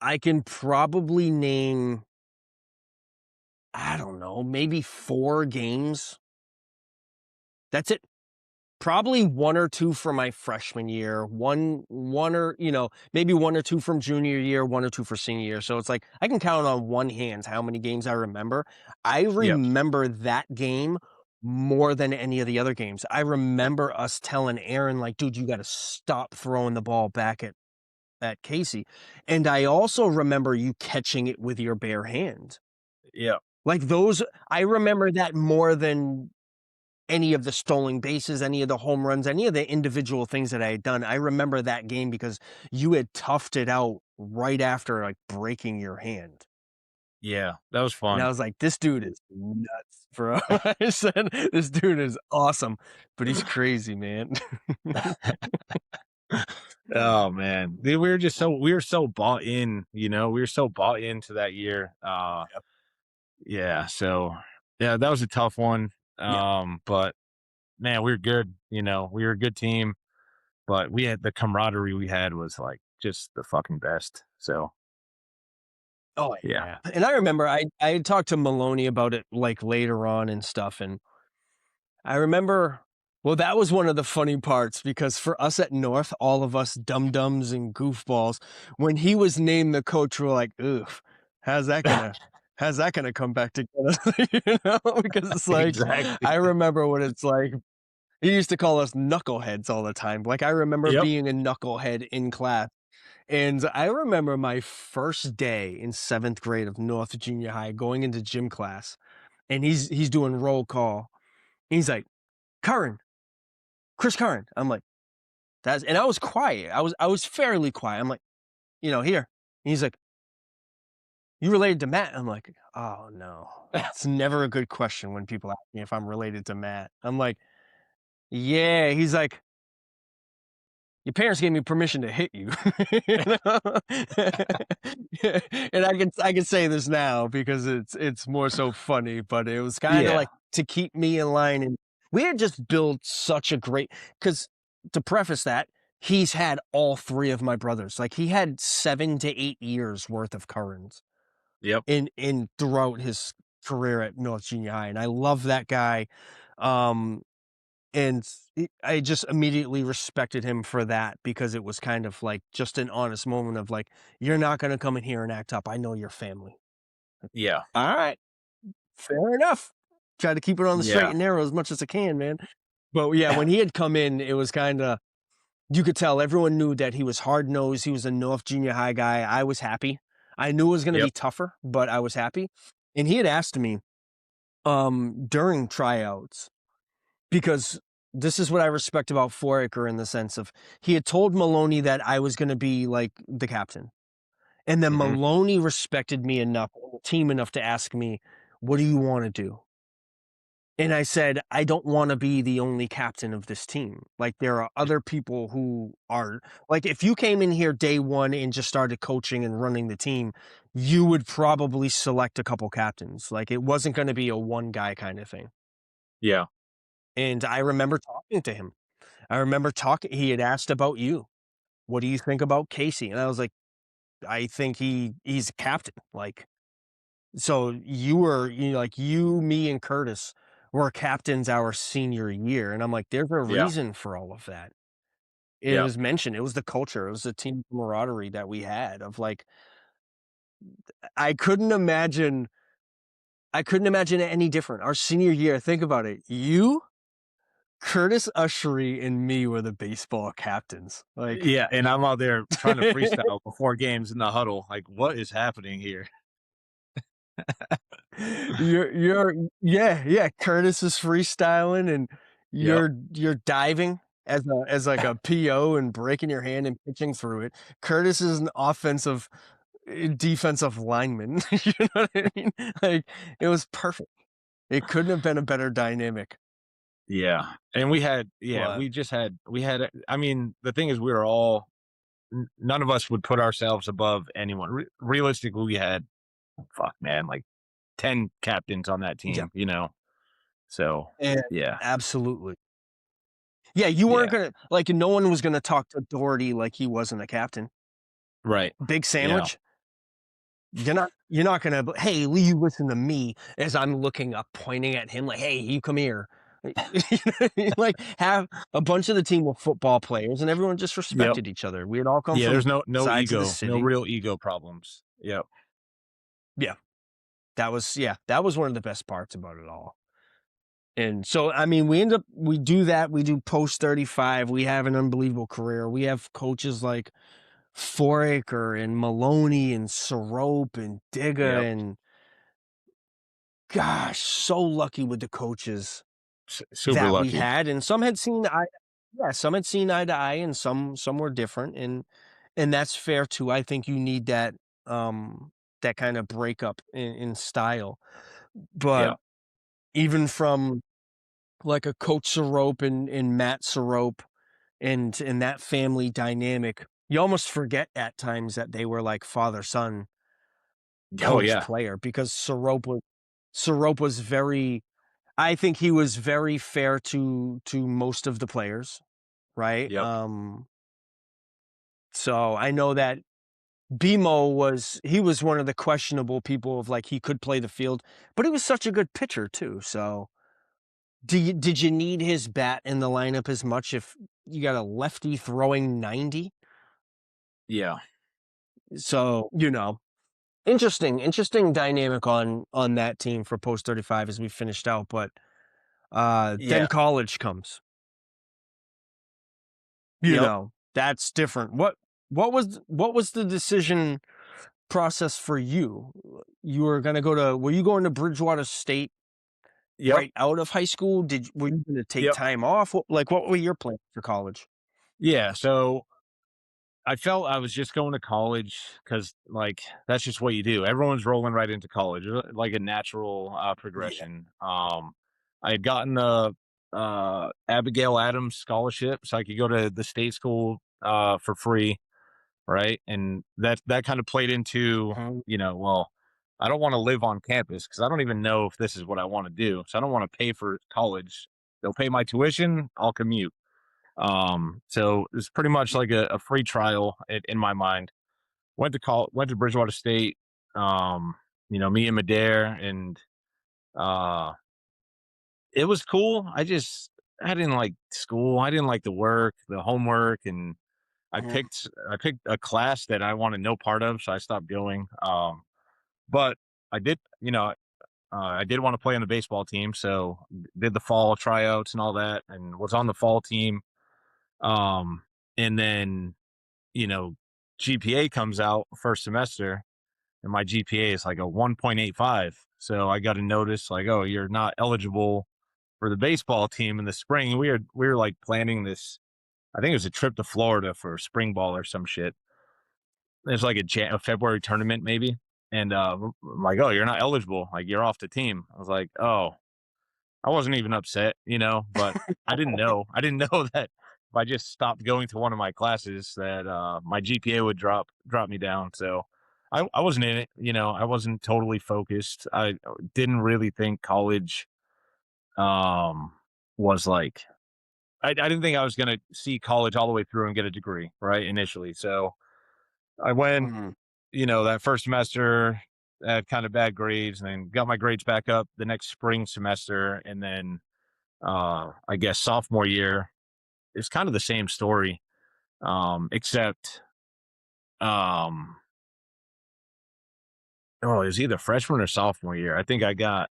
I can probably name, I don't know, maybe 4 games. That's it. Probably 1 or 2 from my freshman year, one or, maybe 1 or 2 from junior year, 1 or 2 for senior year. So it's like I can count on one hand how many games I remember. I Yep. remember that game more than any of the other games. I remember us telling Aaron, like, "Dude, you gotta stop throwing the ball back at Casey." And I also remember you catching it with your bare hand. Yep. Like, those I remember that more than any of the stolen bases, any of the home runs, any of the individual things that I had done. I remember that game because you had toughed it out right after, like, breaking your hand. Yeah, that was And I fun. was like, "This dude is nuts, bro." I said, "This dude is awesome, but he's crazy, man." Oh man, dude, we were so bought in, you know, we were so bought into that year. Yep. Yeah, so yeah, that was a tough one. Yeah. But man, we were good. You know, we were a good team, but we had the camaraderie we had was like just the fucking best. So Oh, yeah, yeah. And I remember I had talked to Maloney about it, like, later on and stuff, and I remember well, that was one of the funny parts because for us at North, all of us dum-dums and goofballs, when he was named the coach, we're like, "Oof, how's that gonna how's that gonna come back together?" You know? Because it's like, exactly. I remember what it's like. He used to call us knuckleheads all the time. Like, I remember Yep. being a knucklehead in class, and I remember my first day in 7th grade of North Junior High going into gym class, and he's doing roll call. He's like, "Curran, Chris Curran." I'm like, "That's," and I was quiet. I was fairly quiet. I'm like, "Here." And he's like, "You related to Matt?" I'm like, "Oh, no." It's never a good question when people ask me if I'm related to Matt. I'm like, "Yeah." He's like, "Your parents gave me permission to hit you." You know? And I can say this now because it's more so funny, but it was kinda Yeah. like to keep me in line, and we had just built such a great. Because to preface that, he's had all 3 of my brothers. Like, he had 7 to 8 years worth of Currans Yep. in throughout his career at North Junior High, and I love that guy. Um and I just immediately respected him for that because it was kind of like just an honest moment of like, "You're not gonna come in here and act up. I know your family." Yeah. Alright, fair enough. Try to keep it on the straight Yeah. and narrow as much as I can, man. But yeah, when he had come in, it was kinda you could tell everyone knew that he was hard-nosed, he was a North Junior High guy. I was happy. I knew it was gonna Yep. be tougher, but I was happy. And he had asked me, during tryouts, because this is what I respect about Foraker in the sense of he had told Maloney that I was gonna be, like, the captain, and then Hmm. Maloney respected me enough, team enough to ask me, "What do you wanna do?" And I said, "I don't wanna be the only captain of this team. Like, there are other people who are," like, if you came in here day 1 and just started coaching and running the team, you would probably select a couple captains. Like, it wasn't gonna be a one guy kinda thing. Yeah. And I remember talking to him. I remember talking he had asked about you. "What do you think about Casey?" And I was like, "I think he's a captain." Like, so like, you, me, and Curtis were captains our senior year, and I'm like, "There's a Yeah. reason for all of that." It Yeah. was mentioned, it was the culture, it was the team camaraderie that we had of, like, I couldn't imagine I couldn't imagine it any different. Our senior year, think about it. You, Curtis Ushery, and me were the baseball captains. Like, Yeah. And I'm out there trying to freestyle before games in the huddle. Like, what is happening here? you're yeah, yeah, Curtis is freestyling and Yep. you're diving as like a PO and breaking your hand and pitching through it. Curtis is an offensive defensive lineman. You know what I mean? Like, it was perfect. It couldn't have been a better dynamic. Yeah. And we had, yeah, But we had, I mean, the thing is, we were all, none of us would put ourselves above anyone. Realistically, we had, fuck, man, like 10 captains on that yeah, team, you know? So, and yeah. absolutely. Yeah, you weren't Yeah. gonna like, no one was gonna talk to Doherty like he wasn't a captain. Right. Big Yeah. sandwich? You're not gonna "Hey, will you listen to me," as I'm looking up, pointing at him like, "Hey, you come here." You know what I mean? Like, have a bunch of the team were football players, and everyone just Yep. respected each other. We had all come Yeah. from There's no sides of the ego, no city. real ego problems. Yep. Yeah, that was one of the best parts about it all. And so, I mean, we do that, we do post 35, we have an unbelievable career. We have coaches like Foraker and Maloney and Sorope and Digga Yep. and gosh, so lucky with the coaches. Super that we lucky. had, and some had seen eye yeah, some had seen eye to eye, and some were different, and that's fair too. I think you need that kind of breakup in style. But Yeah. even from like a Coach Sorope and Matt Sorope and that family dynamic, you almost forget at times that they were like father son Oh coach yeah. player because Sorope was very I think he was very fair to most of the players, right? Yep. So I know that BMO he was one of the questionable people of like he could play the field, but he was such a good pitcher too. So did you need his bat in the lineup as much if you got a lefty throwing 90? Yeah. So, interesting dynamic on that team for post 35 as we finished out, but then Yeah. college comes. Yep. That's different. What was the decision process for you? Were you going to Bridgewater State Yep. right out of high school? Were you going to take Yep. time off? What were your plans for college? Yeah. So I felt I was just going to college because, like, that's just what you do. Everyone's rolling right into college, like a natural Yeah. progression. I had gotten the Abigail Adams scholarship, so I could go to the state school for free, right? And that kind of played into, Mhm. well, I don't want to live on campus because I don't even know if this is what I want to do. So I don't want to pay for college. They'll pay my tuition. I'll commute. So it's pretty much like a free trial in my mind. Went to Bridgewater State. Me and Madare, and uh, it was cool. I didn't like school. I didn't like the work, the homework, and Mhm. I picked a class that I wanted no part of, so I stopped going. But I did, I did want to play on the baseball team, so did the fall tryouts and all that, and was on the fall team. Um, and then you know, GPA comes out first semester, and my GPA is like a 1.85. So I got a notice like, oh, you're not eligible for the baseball team in the spring. We were like planning this. I think it was a trip to Florida for spring ball or some shit. It's like a February tournament maybe, and I'm like, oh, you're not eligible. Like you're off the team. I was like, oh, I wasn't even upset, but I didn't know. I didn't know that if I just stopped going to one of my classes that my GPA would drop me down. So I wasn't in it, I wasn't totally focused. I didn't really think college um was like I didn't think I was gonna see college all the way through and get a degree, right, initially. So I went, Mhm. that first semester, had kind of bad grades, and then got my grades back up the next spring semester, and then I guess sophomore year is kind of the same story, except um, it was either freshman or sophomore year. I think I got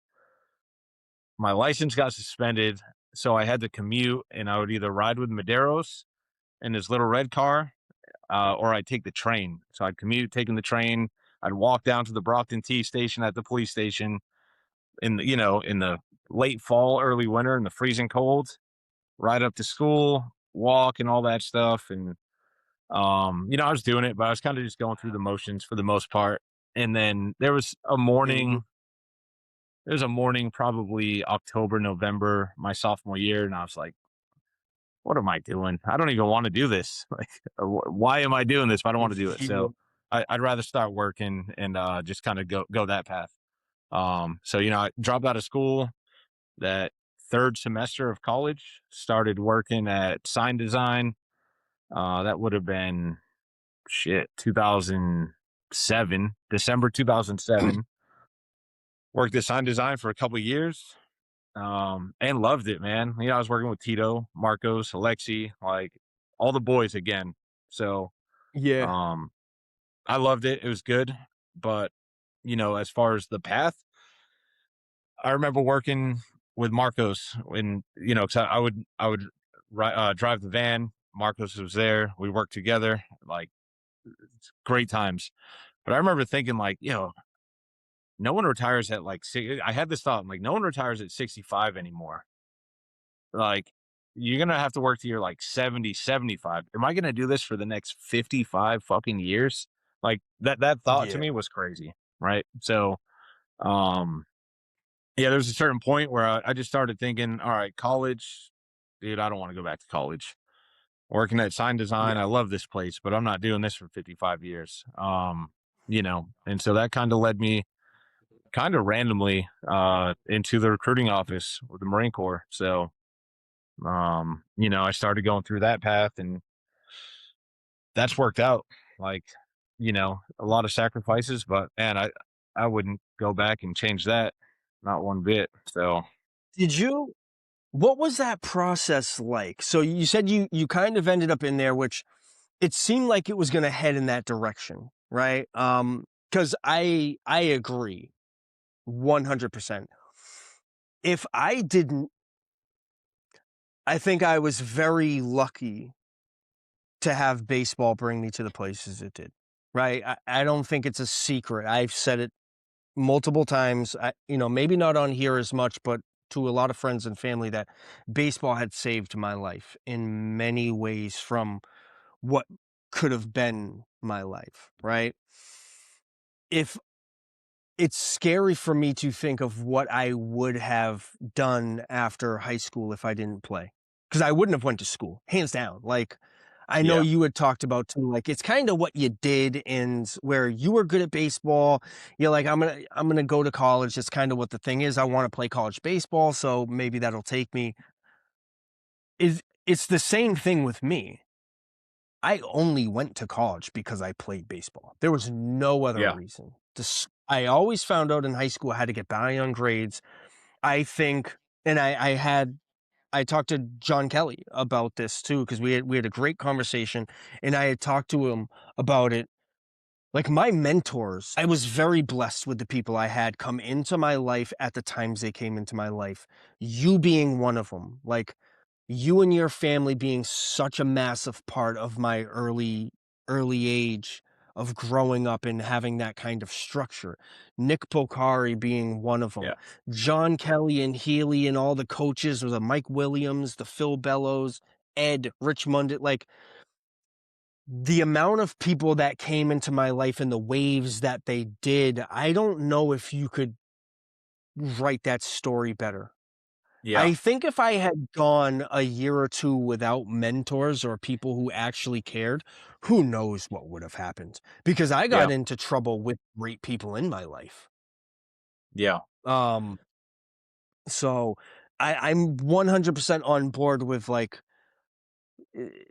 my license got suspended, so I had to commute, and I would either ride with Maderos in his little red car, or I'd take the train. So I'd commute taking the train. I'd walk down to the Brockton T station at the police station in the late fall, early winter, in the freezing cold. Ride up to school, walk, and all that stuff, and I was doing it, but I was kind of just going through the motions for the most part. And then Mhm. there was a morning, probably October, November, my sophomore year, and I was like, what am I doing? I don't even want to do this. Like, why am I doing this if I don't want to do it? Yeah. So I'd rather start working and just kind of go that path. So I dropped out of school that third semester of college, started working at sign design. That would have been shit, 2007, December 2007. Worked at sign design for a couple of years, and loved it, man. I was working with Tito, Marcos, Alexi, like all the boys again. So, Yeah. um, I loved it. It was good. But, as far as the path, I remember working with Marcos when, cause I would drive the van. Marcos was there. We worked together, like great times. But I remember thinking, like, no one retires at like I had this thought, I'm like, no one retires at 65 anymore. Like, you're gonna have to work till you're like 70, 75. Am I gonna do this for the next 55 fucking years? Like that thought to Yeah. me was crazy, right? So, um, yeah, there's a certain point where I just started thinking, all right, college, dude, I don't want to go back to college. Working at sign design, Yeah. I love this place, but I'm not doing this for 55 years. And so that kind of led me kind of randomly into the recruiting office with the Marine Corps. So, I started going through that path, and that's worked out. Like, a lot of sacrifices, but man, I wouldn't go back and change that, not one bit. So, Did you what was that process like? So you said you kind of ended up in there, which it seemed like it was gonna head in that direction, right? Because I agree 100%. If I didn't I think I was very lucky to have baseball bring me to the places it did, right? I don't think it's a secret. I've said it multiple times. Maybe not on here as much, but to a lot of friends and family that baseball had saved my life in many ways from what could have been my life, right? If It's scary for me to think of what I would have done after high school if I didn't play, because I wouldn't have went to school, hands down. Like, I know yeah, you had talked about too, like, it's kinda what you did and where you were good at baseball, you're like, "I'm gonna go to college." That's kinda what the thing is, I wanna play college baseball, so maybe that'll take me. It's the same thing with me. I only went to college because I played baseball. There was no other yeah, reason. I always found out in high school I had to get by on grades. I think, and I talked to John Kelly about this too because we had a great conversation, and I had talked to him about it. Like, my mentors, I was very blessed with the people I had come into my life at the times they came into my life. You being one of them. Like, you and your family being such a massive part of my early age of growing up and having that kind of structure. Nick Pocari being one of them. yeah, John Kelly and Healy and all the coaches, or the Mike Williams, the Phil Bellows, Ed, Rich Munden, like, the amount of people that came into my life and the waves that they did, I don't know if you could write that story better. yeah, I think if I had gone a year or 2 without mentors or people who actually cared, who knows what would have happened, because I got yeah, into trouble with great people in my life. yeah, Um, so I'm 100% on board with, like, eh,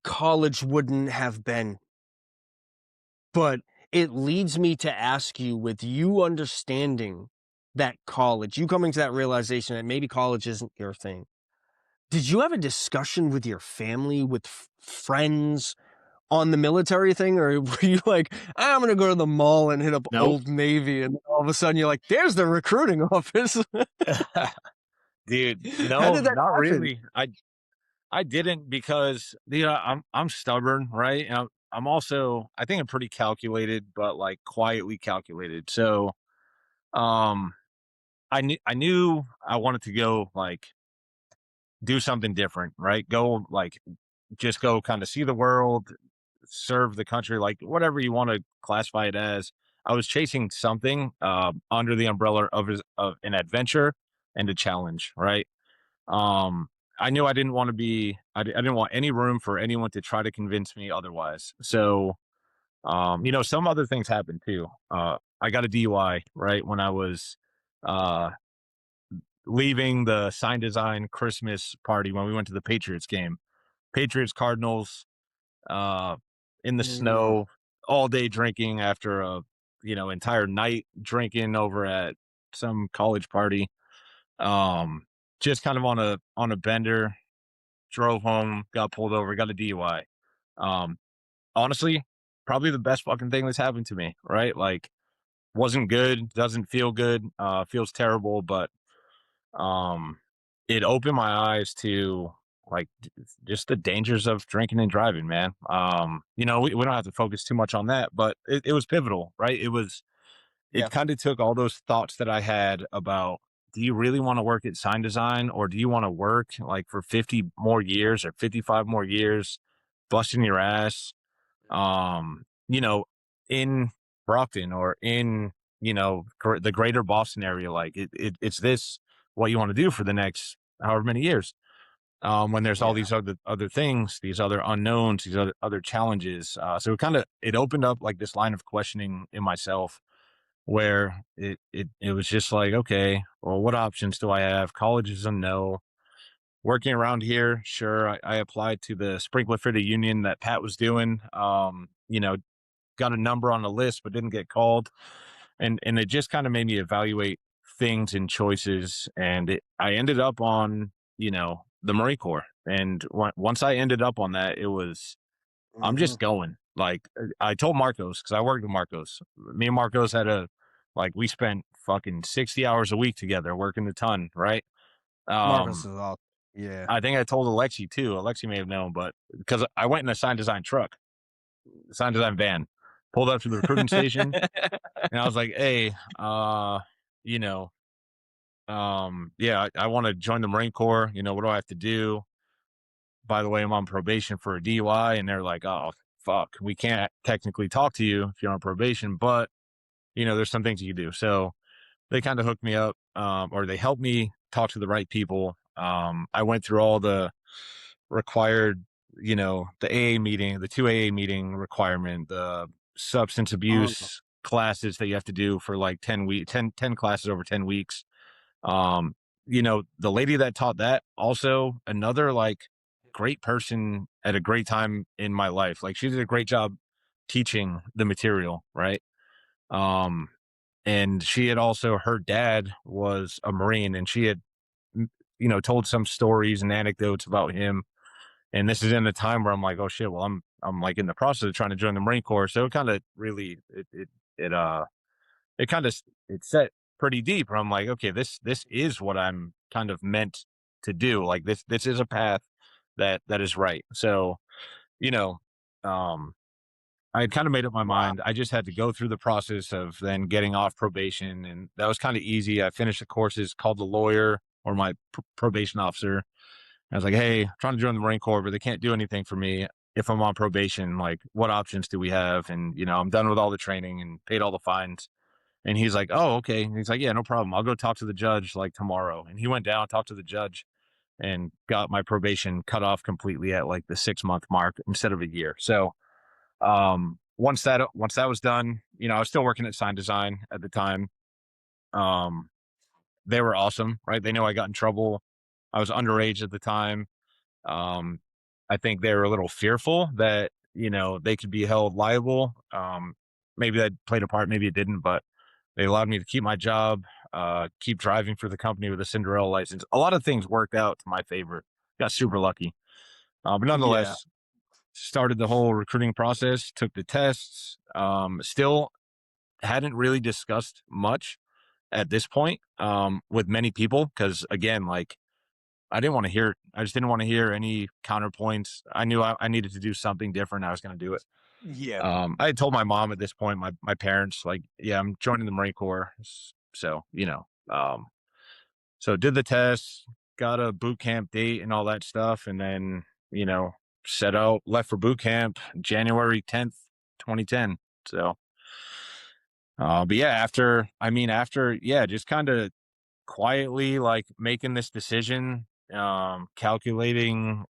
college wouldn't have been. But it leads me to ask you, with you understanding that college, you coming to that realization that maybe college isn't your thing. Did you have a discussion with your family, with friends on the military thing? Or were you like, I'm going to go to the mall and hit up nope. Old Navy? And all of a sudden you're like, there's the recruiting office. Dude, How no, did that not happen? really. I didn't because I'm stubborn, right? And I'm also I think I'm pretty calculated, but like quietly calculated. So um I knew I wanted to go like do something different, right? Go like just go kind of see the world, serve the country, like whatever you want to classify it as. I was chasing something under the umbrella of an adventure and a challenge, right? Um, I knew I didn't want to be. I didn't want any room for anyone to try to convince me otherwise. So, some other things happened too. I got a DUI right when I was uh, leaving the sign design Christmas party when we went to the Patriots game. Patriots Cardinals uh, in the Mm, snow all day drinking after a entire night drinking over at some college party. Um, just kind of on a bender, drove home, got pulled over, got a DUI. Um, honestly, probably the best fucking thing that's happened to me, right? Like, wasn't good, doesn't feel good, feels terrible, but um, it opened my eyes to like just the dangers of drinking and driving, man. We don't have to focus too much on that, but it was pivotal, right? It yeah. kind of took all those thoughts that I had about do you really want to work at sign design, or do you want to work like for 50 more years or 55 more years, busting your ass, you know, in Brockton or in, the greater Boston area? Like it's this what you want to do for the next however many years, when there's all Yeah. these other things, these other unknowns, these other challenges. So it opened up like this line of questioning in myself, where it was just like, okay, well, what options do I have? College is a no. Working around here, sure. I applied to the sprinkler fitter union that Pat was doing. Got a number on the list, but didn't get called, and it just kind of made me evaluate things and choices. And I ended up on, the Marine Corps, and once I ended up on that, it was, I'm Mhm. just going. Like, I told Marcos, because I worked with Marcos. Me and Marcos had we spent fucking 60 hours a week together working a ton, right? Marcus Um, is awesome. Yeah. I think I told Alexi too. Alexi may have known, but because I went in a sign design truck, sign design van, pulled up to the recruiting station, and I was like, hey, you know, yeah, I want to join the Marine Corps. What do I have to do? By the way, I'm on probation for a DUI. And they're like, oh, fuck, we can't technically talk to you if you're on probation, but, there's some things you can do. So they kind of hooked me up, or they helped me talk to the right people. I went through all the required, the AA meeting, the 2 AA meeting requirement, the substance Oh, abuse classes that you have to do for like 10 classes over 10 weeks. Um, the lady that taught that, also another like great person at a great time in my life. Like, she did a great job teaching the material, right? Um, and she had also, her dad was a Marine, and she had, told some stories and anecdotes about him. And this is in a time where I'm like, oh shit, well, I'm like in the process of trying to join the Marine Corps. So it kind of really, it, it kind of, it set pretty deep, where I'm like, okay, this is what I'm kind of meant to do. Like, this is a path that is right. So, you know, um, I had kind of made up my wow. mind. I just had to go through the process of then getting off probation, and that was kind of easy. I finished the courses, called the lawyer or my probation officer. I was like, hey, I'm trying to join the Marine Corps, but they can't do anything for me if I'm on probation. Like, what options do we have? And, I'm done with all the training and paid all the fines. And he's like, oh, okay. And he's like, yeah, no problem. I'll go talk to the judge like tomorrow. And he went down, talked to the judge, and got my probation cut off completely at like the 6 month mark instead of a year. So, once that was done, I was still working at sign design at the time. Um, they were awesome, right? They know I got in trouble. I was underage at the time. Um, I think they were a little fearful that, they could be held liable. Maybe that played a part, maybe it didn't, but they allowed me to keep my job, keep driving for the company with a Cinderella license. A lot of things worked out to my favor. Got super lucky. But Yeah. nonetheless, started the whole recruiting process, took the tests. Still hadn't really discussed much at this point, with many people, because again, like, I didn't want to hear. I just didn't want to hear any counterpoints. I knew I needed to do something different. I was going to do it. Yeah. I had told my mom at this point, my parents, like, yeah, I'm joining the Marine Corps. So, so did the test, got a boot camp date and all that stuff, and then, you know, set out, left for boot camp January 10th, 2010. So, but yeah, after, just kind of quietly like making this decision, calculating,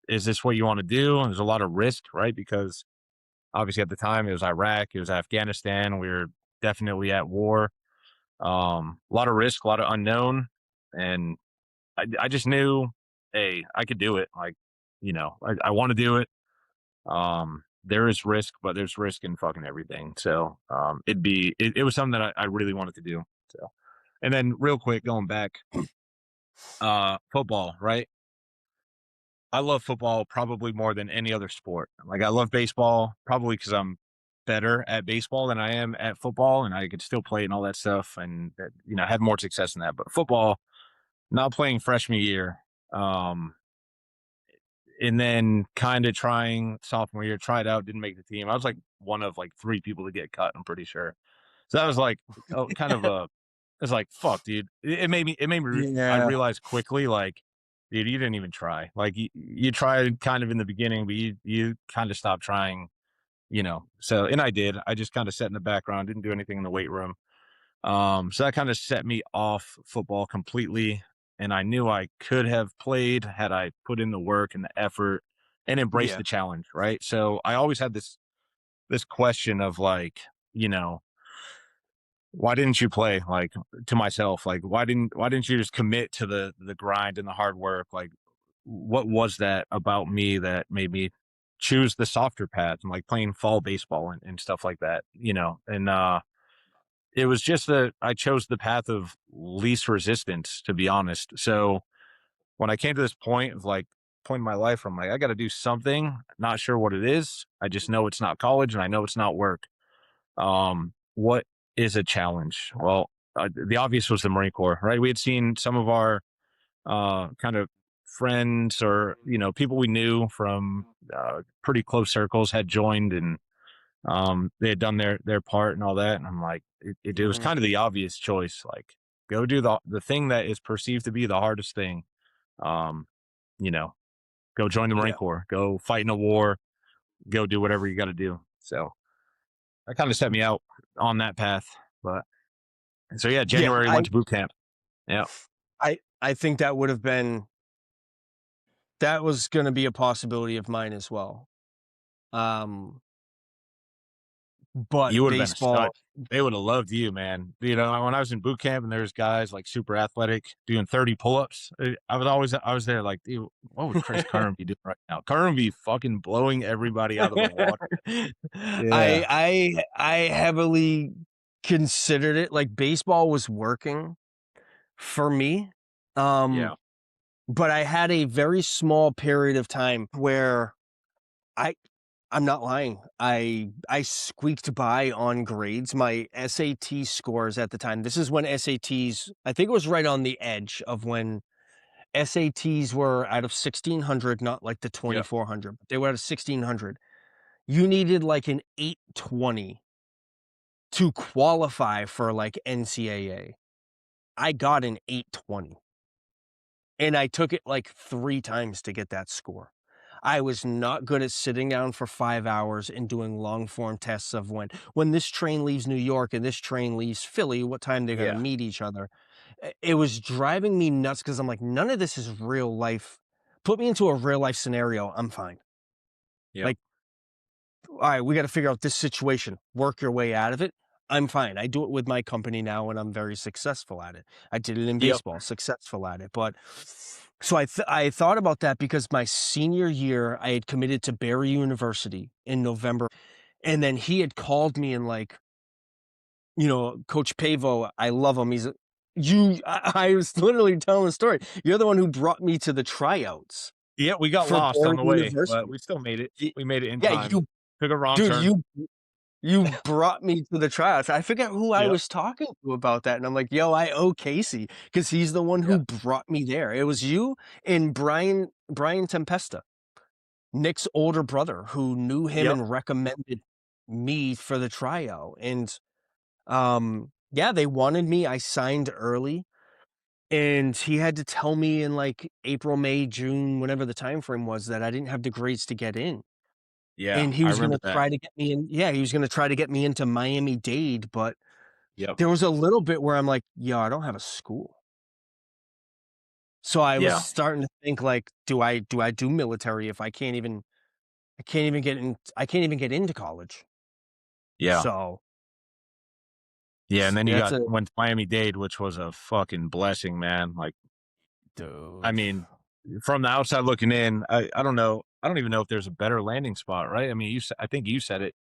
is this what you want to do? And there's a lot of risk, right? Because obviously at the time it was Iraq, it was Afghanistan. We were definitely at war. A lot of risk, a lot of unknown. And I just knew, hey, I could do it. Like, I want to do it. There is risk, but there's risk in fucking everything. So, it was something that I really wanted to do. So, and then real quick, going back, football, right? I love football probably more than any other sport. Like, I love baseball probably because I'm better at baseball than I am at football, and I could still play it and all that stuff, and had more success in that. But football, not playing freshman year, um, and then kind of trying sophomore year, tried out, didn't make the team. I was like one of like three people to get cut, I'm pretty sure. So that was like, oh, kind of a It's like, fuck, dude. I Yeah, realized quickly, like, dude, you didn't even try. Like, you tried kind of in the beginning, but you kind of stopped trying, you know. So, and I did. I just kind of sat in the background, didn't do anything in the weight room. So that kind of set me off football completely. And I knew I could have played had I put in the work and the effort and embraced yeah, the challenge, right? So I always had this question of like, you know, why didn't you play? Like, to myself, like, why didn't you just commit to the grind and the hard work? Like, what was that about me that made me choose the softer path and like playing fall baseball and stuff like that, you know? And it was just that I chose the path of least resistance, to be honest. So when I came to this point of like point in my life, I'm like, I got to do something. Not sure what it is. I just know it's not college, and I know it's not work. What is a challenge? Well, the obvious was the Marine Corps, right? We had seen some of our kind of friends, or people we knew from pretty close circles had joined, and they had done their part and all that. And I'm like, it was mhm, kind of the obvious choice. Like, go do the thing that is perceived to be the hardest thing. Um, you know, go join the Marine yeah, Corps, go fight in a war, go do whatever you got to do. So that kind of set me out on that path. But so yeah, yeah. January went to boot camp. Yeah, I think that was going to be a possibility of mine as well. Um, but you would have been a stud. baseball, They would have loved you, man. You know, when I was in boot camp and there's guys like super athletic doing 30 pull-ups, I was there like, dude, what would Chris Curran be doing right now? Curran be fucking blowing everybody out of the water. Yeah, I heavily considered it. Like baseball was working for me. yeah, Um, but I had a very small period of time where I I'm not lying. I squeaked by on grades. My SAT scores at the time. This is when SATs, I think it was right on the edge of when SATs were out of 1600, not like the yep, 2400. But they were out of 1600. You needed like an 820 to qualify for like NCAA. I got an 820 and I took it like 3 times to get that score. I was not good at sitting down for 5 hours and doing long form tests of when this train leaves New York and this train leaves Philly, what time they're gonna yeah, meet each other. It was driving me nuts because 'cause I'm like, "None of this is real life. Put me into a real life scenario, I'm fine." yep, Like, "Alright, we gotta figure out this situation, work your way out of it." I'm fine. I do it with my company now, and I'm very successable at it. I did it in yep, baseball, successful at it, but so I thought about that because my senior year, I had committed to Barry University in November, and then he had called me and, like, Coach Pavo, I love him, he's a I was literally telling the story. You're the one who brought me to the tryouts yeah. We got for lost on Barry the way, but University. we still made it. Y We made it in Yeah, time. you Took a wrong dude, turn. you brought me to the tryouts. I forget who I Yep, was talking to about that, and I'm like, "Yo, I owe Casey because he's the one who yep, brought me there." It was you and Brian Tempesta, Nick's older brother, who knew him yep, and recommended me for the tryout, and, yeah, they wanted me. I signed early, and he had to tell me in, like, April, May, June, whenever the time frame was, that I didn't have the grades to get in. yeah. And he I was remember gonna that. try to get me in, yeah, he was gonna try to get me into Miami-Dade, but Yep, there was a little bit where I'm like, "Yo, I don't have a school." So I was yeah, starting to think like, do I do military if I can't even get into college. yeah. So, Yeah, and then you that's a went to Miami-Dade, which was a fucking blessing, man. Like, I dude. mean, from the outside looking in, I don't know. I don't even know if there's a better landing spot, right? I mean, I think you said it.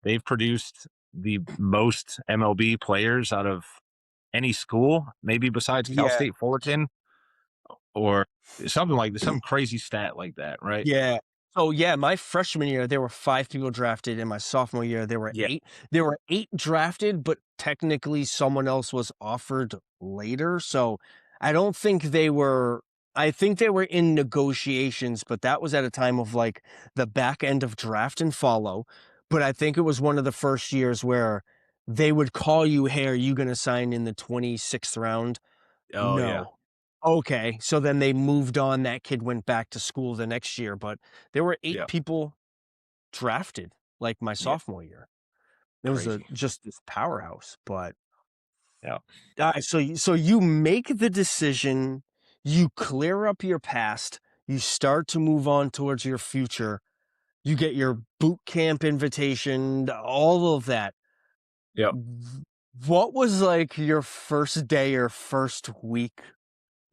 They've produced the most MLB players out of any school, maybe besides Cal Yeah. State Fullerton, or something like this, some crazy stat like that, right? Yeah. So, yeah, my freshman year, there were 5 people drafted. In my sophomore year, there were Yeah, 8. There were 8 drafted, but technically someone else was offered later, so I don't think they were I think they were in negotiations, but that was at a time of, like, the back end of draft and follow, but I think it was one of the first years where they would call you, "Hey, are you gonna sign in the 26th round?" Oh yeah, "No." "Okay." So then they moved on, that kid went back to school the next year, but there were 8 yeah, people drafted, like, my yeah, sophomore year. It was a crazy. just this powerhouse, but Yeah, so you make the decision, you clear up your past, you start to move on towards your future, you get your boot camp invitation, all of that. yeah, W What was, like, your first day or first week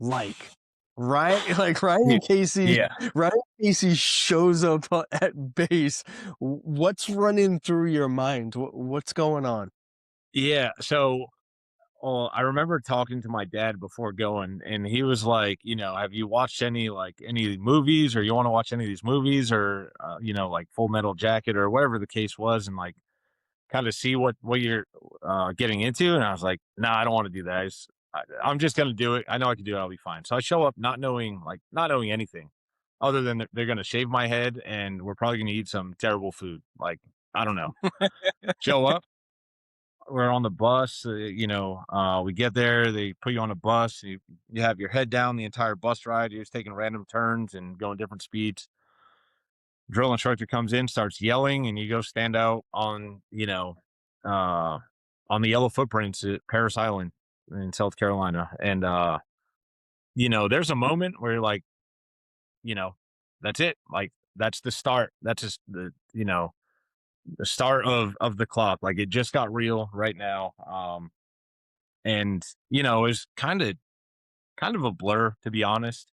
like? Right? Like, yeah, yeah. Ryan Casey shows up at base. What's running through your mind? What's going on? Yeah. So, I remember talking to my dad before going, and he was like, "Have you watched any movies, or you want to watch any of these movies, or like Full Metal Jacket, or whatever the case was, and like kind of see what you're getting into?" And I was like, "No, I don't want to do that. I'm just gonna do it. I know I can do it. I'll be fine." So I show up not knowing anything, other than they're gonna shave my head, and we're probably gonna eat some terrible food. Like, I don't know. Show up, we're on the bus, we get there, they put you on a bus, you have your head down the entire bus ride, you're just taking random turns and going different speeds. Drill instructor comes in, starts yelling, and you go stand out uh on the yellow footprints at Paris Island in South Carolina. And there's a moment where you're like, you know, that's it. Like, that's the start. That's just the start of the clock. Like, it just got real right now. And it's kind of a blur, to be honest.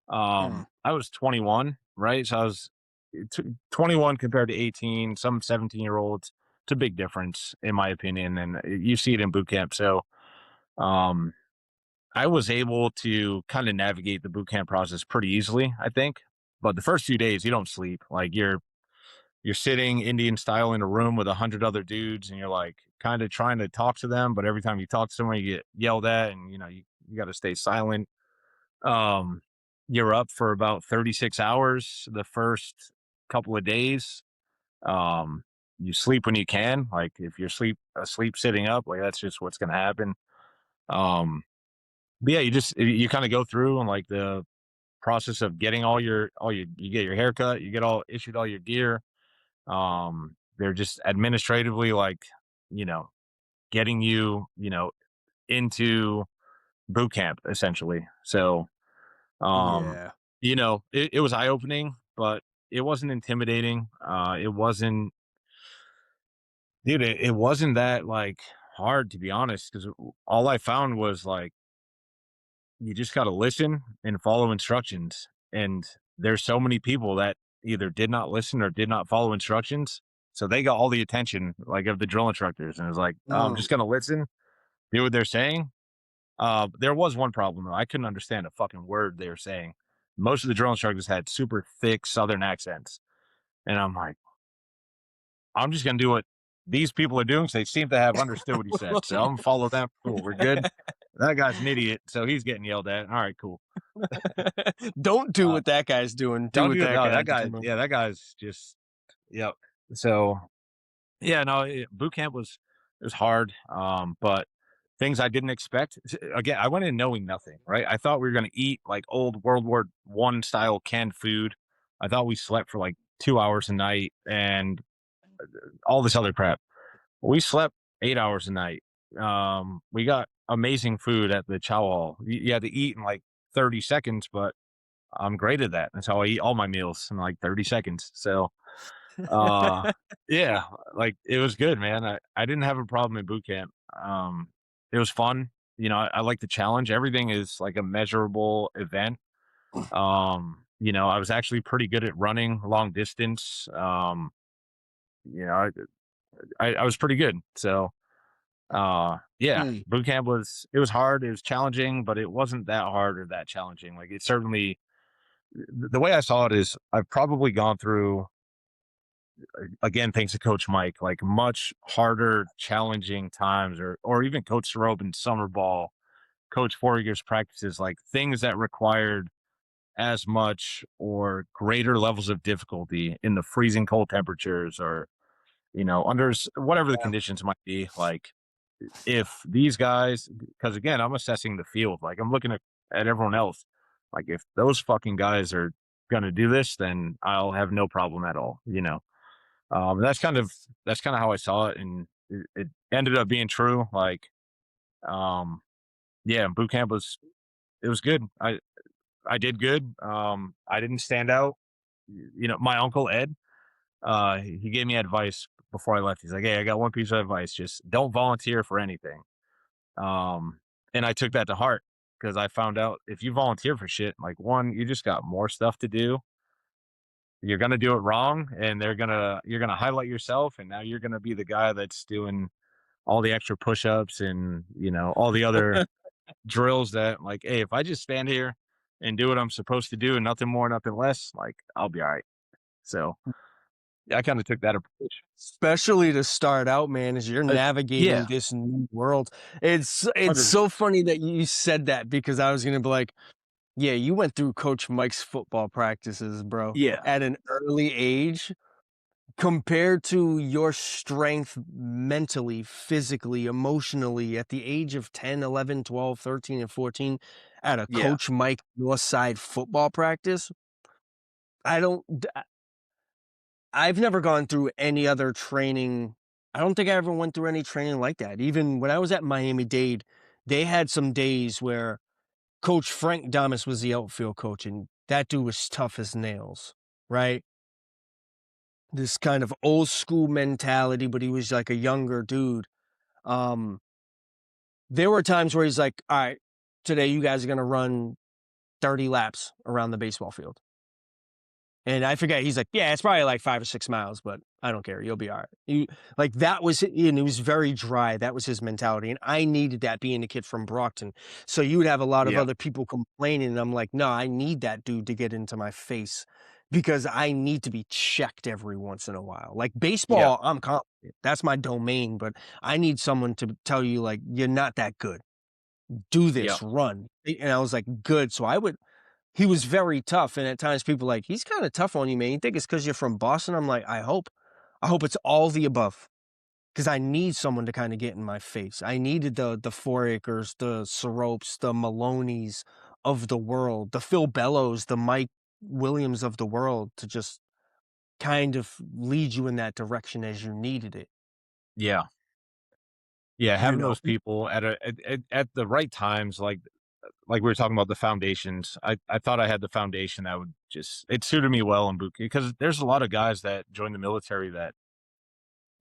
Mm, I was 21, right? So I was 21 compared to 18, some 17-year-olds. It's a big difference, in my opinion, and you see it in boot camp. So um I was able to kind of navigate the boot camp process pretty easily, I think. But the first few days, you don't sleep. Like, you're sitting Indian style in a room with 100 other dudes, and you're like kind of trying to talk to them, but every time you talk to someone, you get yelled at, and you got to stay silent. Um, you're up for about 36 hours the first couple of days. Um, you sleep when you can. Like, if you're asleep sitting up, like, that's just what's gonna happen. Um, but yeah, you kind of go through, and like the process of getting you get your haircut, you get all issued all your gear. They're just administratively, like, you know, getting into boot camp, essentially. So um, yeah. it was eye opening, but it wasn't intimidating. It wasn't, dude. It wasn't that like hard, to be honest, because all I found was like you just got to listen and follow instructions. And there's so many people that either did not listen or did not follow instructions. So they got all the attention, like, of the drill instructors. And it was like, oh, I'm Mm. just going to listen, do what they're saying. There was one problem though. I couldn't understand a fucking word they were saying. Most of the drill instructors had super thick Southern accents. And I'm like, I'm just going to do what these people are doing. So they seem to have understood what he said. So I'm going to follow them. Cool. We're good. That guy's an idiot. So he's getting yelled at. All right, cool. Don't do Uh, what that guy's doing, do don't what do it. that No, that guy's guy. doing. Yeah, that guy's just. Yep. So yeah, no, boot camp was hard. But things I didn't expect. Again, I went in knowing nothing. Right. I thought we were going to eat like old World War I style canned food. I thought we slept for like 2 hours a night and all this other crap. We slept 8 hours a night. We got amazing food at the chow hall. You had to eat in like 30 seconds, but I'm great at that. That's how I eat all my meals in like 30 seconds. So, uh, yeah, like, it was good, man. I didn't have a problem in boot camp. It was fun. I like the challenge. Everything is like a measurable event. I was actually pretty good at running long distance. You know, I was pretty good. So, yeah, Mm. boot camp it was hard. It was challenging, but it wasn't that hard or that challenging. Like, it certainly, the way I saw it is I've probably gone through, again, thanks to Coach Mike, like, much harder, challenging times, or even Coach Robe in summer ball, Coach Fourier's practices, like things that required as much or greater levels of difficulty in the freezing cold temperatures, or under whatever the Yeah. conditions might be, like if these guys, because again, I'm assessing the field, like I'm looking at everyone else, like if those fucking guys are gonna do this, then I'll have no problem at all. That's kind of how I saw it, and it ended up being true. Like, um, yeah, boot camp was it was good. I did good. I didn't stand out. My uncle Ed, he gave me advice before I left. He's like, "Hey, I got one piece of advice: just don't volunteer for anything." And I took that to heart because I found out if you volunteer for shit, like one, you just got more stuff to do. You're gonna do it wrong, and you're gonna highlight yourself, and now you're gonna be the guy that's doing all the extra push-ups and all the other drills that, like, hey, if I just stand here and do what I'm supposed to do and nothing more, nothing less, like I'll be all right. So I kind of took that approach. Especially to start out, man, as you're Yeah, navigating this new world. It's so 100%. funny that you said that because I was gonna be like, yeah, you went through Coach Mike's football practices, bro, Yeah, at an early age compared to your strength mentally, physically, emotionally at the age of 10, 11, 12, 13, and 14 at a yeah, Coach Mike Northside football practice. I don't I've never gone through any other training. I don't think I ever went through any training like that. Even when I was at Miami-Dade, they had some days where Coach Frank Damas was the outfield coach, and that dude was tough as nails, right? This kind of old school mentality, but he was like a younger dude. Um, there were times where he's like, "All right, today you guys are gonna run 30 laps around the baseball field." And I forget, he's like, "Yeah, it's probably like 5 or 6 miles, but I don't care, you'll be alright." You like, that was and he was very dry, that was his mentality, and I needed that being a kid from Brockton. So you would have a lot of yeah, other people complaining, and I'm like, "No, I need that dude to get into my face because I need to be checked every once in a while." Like, yeah, baseball, I'm confident, that's my domain, but I need someone to tell you, like, "You're not that good. Do yeah, this, run." And I was like, "Good." So I would he was very tough, and at times people like, "He's kinda tough on you, man. You think it's because 'cause you're from Boston?" I'm like, "I hope. I hope it's all the above, because I need someone to kinda get in my face." I needed the Foraker's, the Seropes, the Maloneys of the world, the Phil Bellows, the Mike Williams of the world to just kind of lead you in that direction as you needed it, yeah, yeah. you Having know? those people at the right times, like we were talking about the foundations. I thought I had the foundation that would just it suited me well in boot because there's a lot of guys that join the military that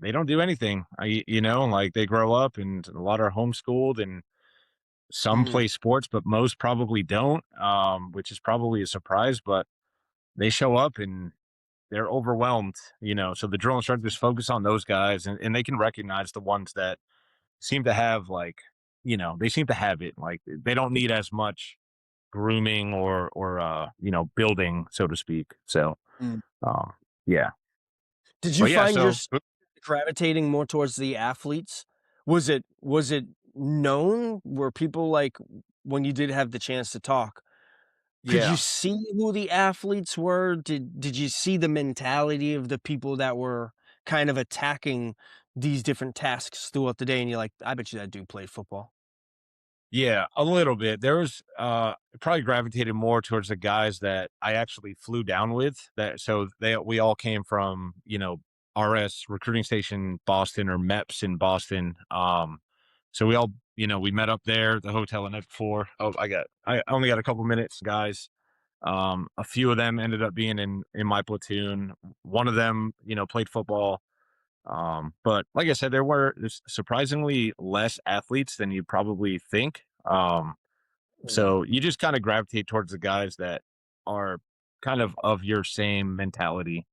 they don't do anything. Like they grow up and a lot are homeschooled and some Mm, play sports, but most probably don't, which is probably a surprise. But they show up and they're overwhelmed. So the drill instructors focus on those guys, and they can recognize the ones that seem to have they seem to have it. Like they don't need as much grooming or building, so to speak. So mm. um, yeah, Did you but yeah, find so yourself gravitating more towards the athletes? Was it known? Were people like when you did have the chance to talk, could you yeah. see who the athletes were? Did you see the mentality of the people that were kind of attacking these different tasks throughout the day? And you're like, I bet you that dude played football. Yeah, a little bit. There was probably gravitated more towards the guys that I actually flew down with. That so they we all came from, RS recruiting station Boston or MEPS in Boston. So we all, we met up there, the hotel the night before. Oh, I only got a couple minutes, guys. A few of them ended up being in my platoon. One of them, played football. But like I said, there's surprisingly less athletes than you probably think. Mm. So you just kind of gravitate towards the guys that are kind of your same mentality.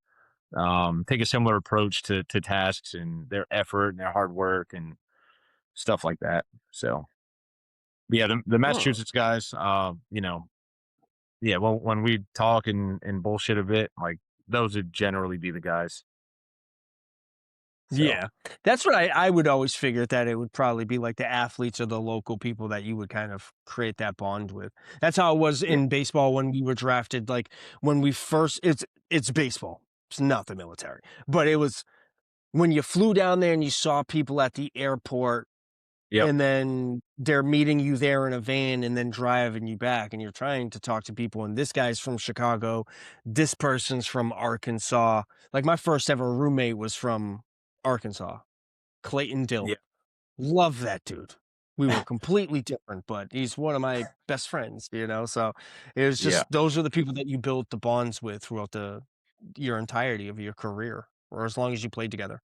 Take a similar approach to tasks and their effort and their hard work and stuff like that. So yeah, the Huh. Massachusetts guys, yeah, well, when we talk and bullshit a bit, like those would generally be the guys. So Yeah. That's what I would always figure that it would probably be like the athletes or the local people that you would kind of create that bond with. That's how it was yeah, in baseball when we were drafted, like, when we first it's baseball. It's not the military. But it was when you flew down there and you saw people at the airport, Yep. and then they're meeting you there in a van and then driving you back, and you're trying to talk to people, and this guy's from Chicago, this person's from Arkansas. Like, my first ever roommate was from Arkansas, Clayton Yeah. Dill. Love that dude. We were completely different, but he's one of my best friends, you know? So, it was Yeah. just those are the people that you built the bonds with throughout your entirety of your career, or as long as you played together.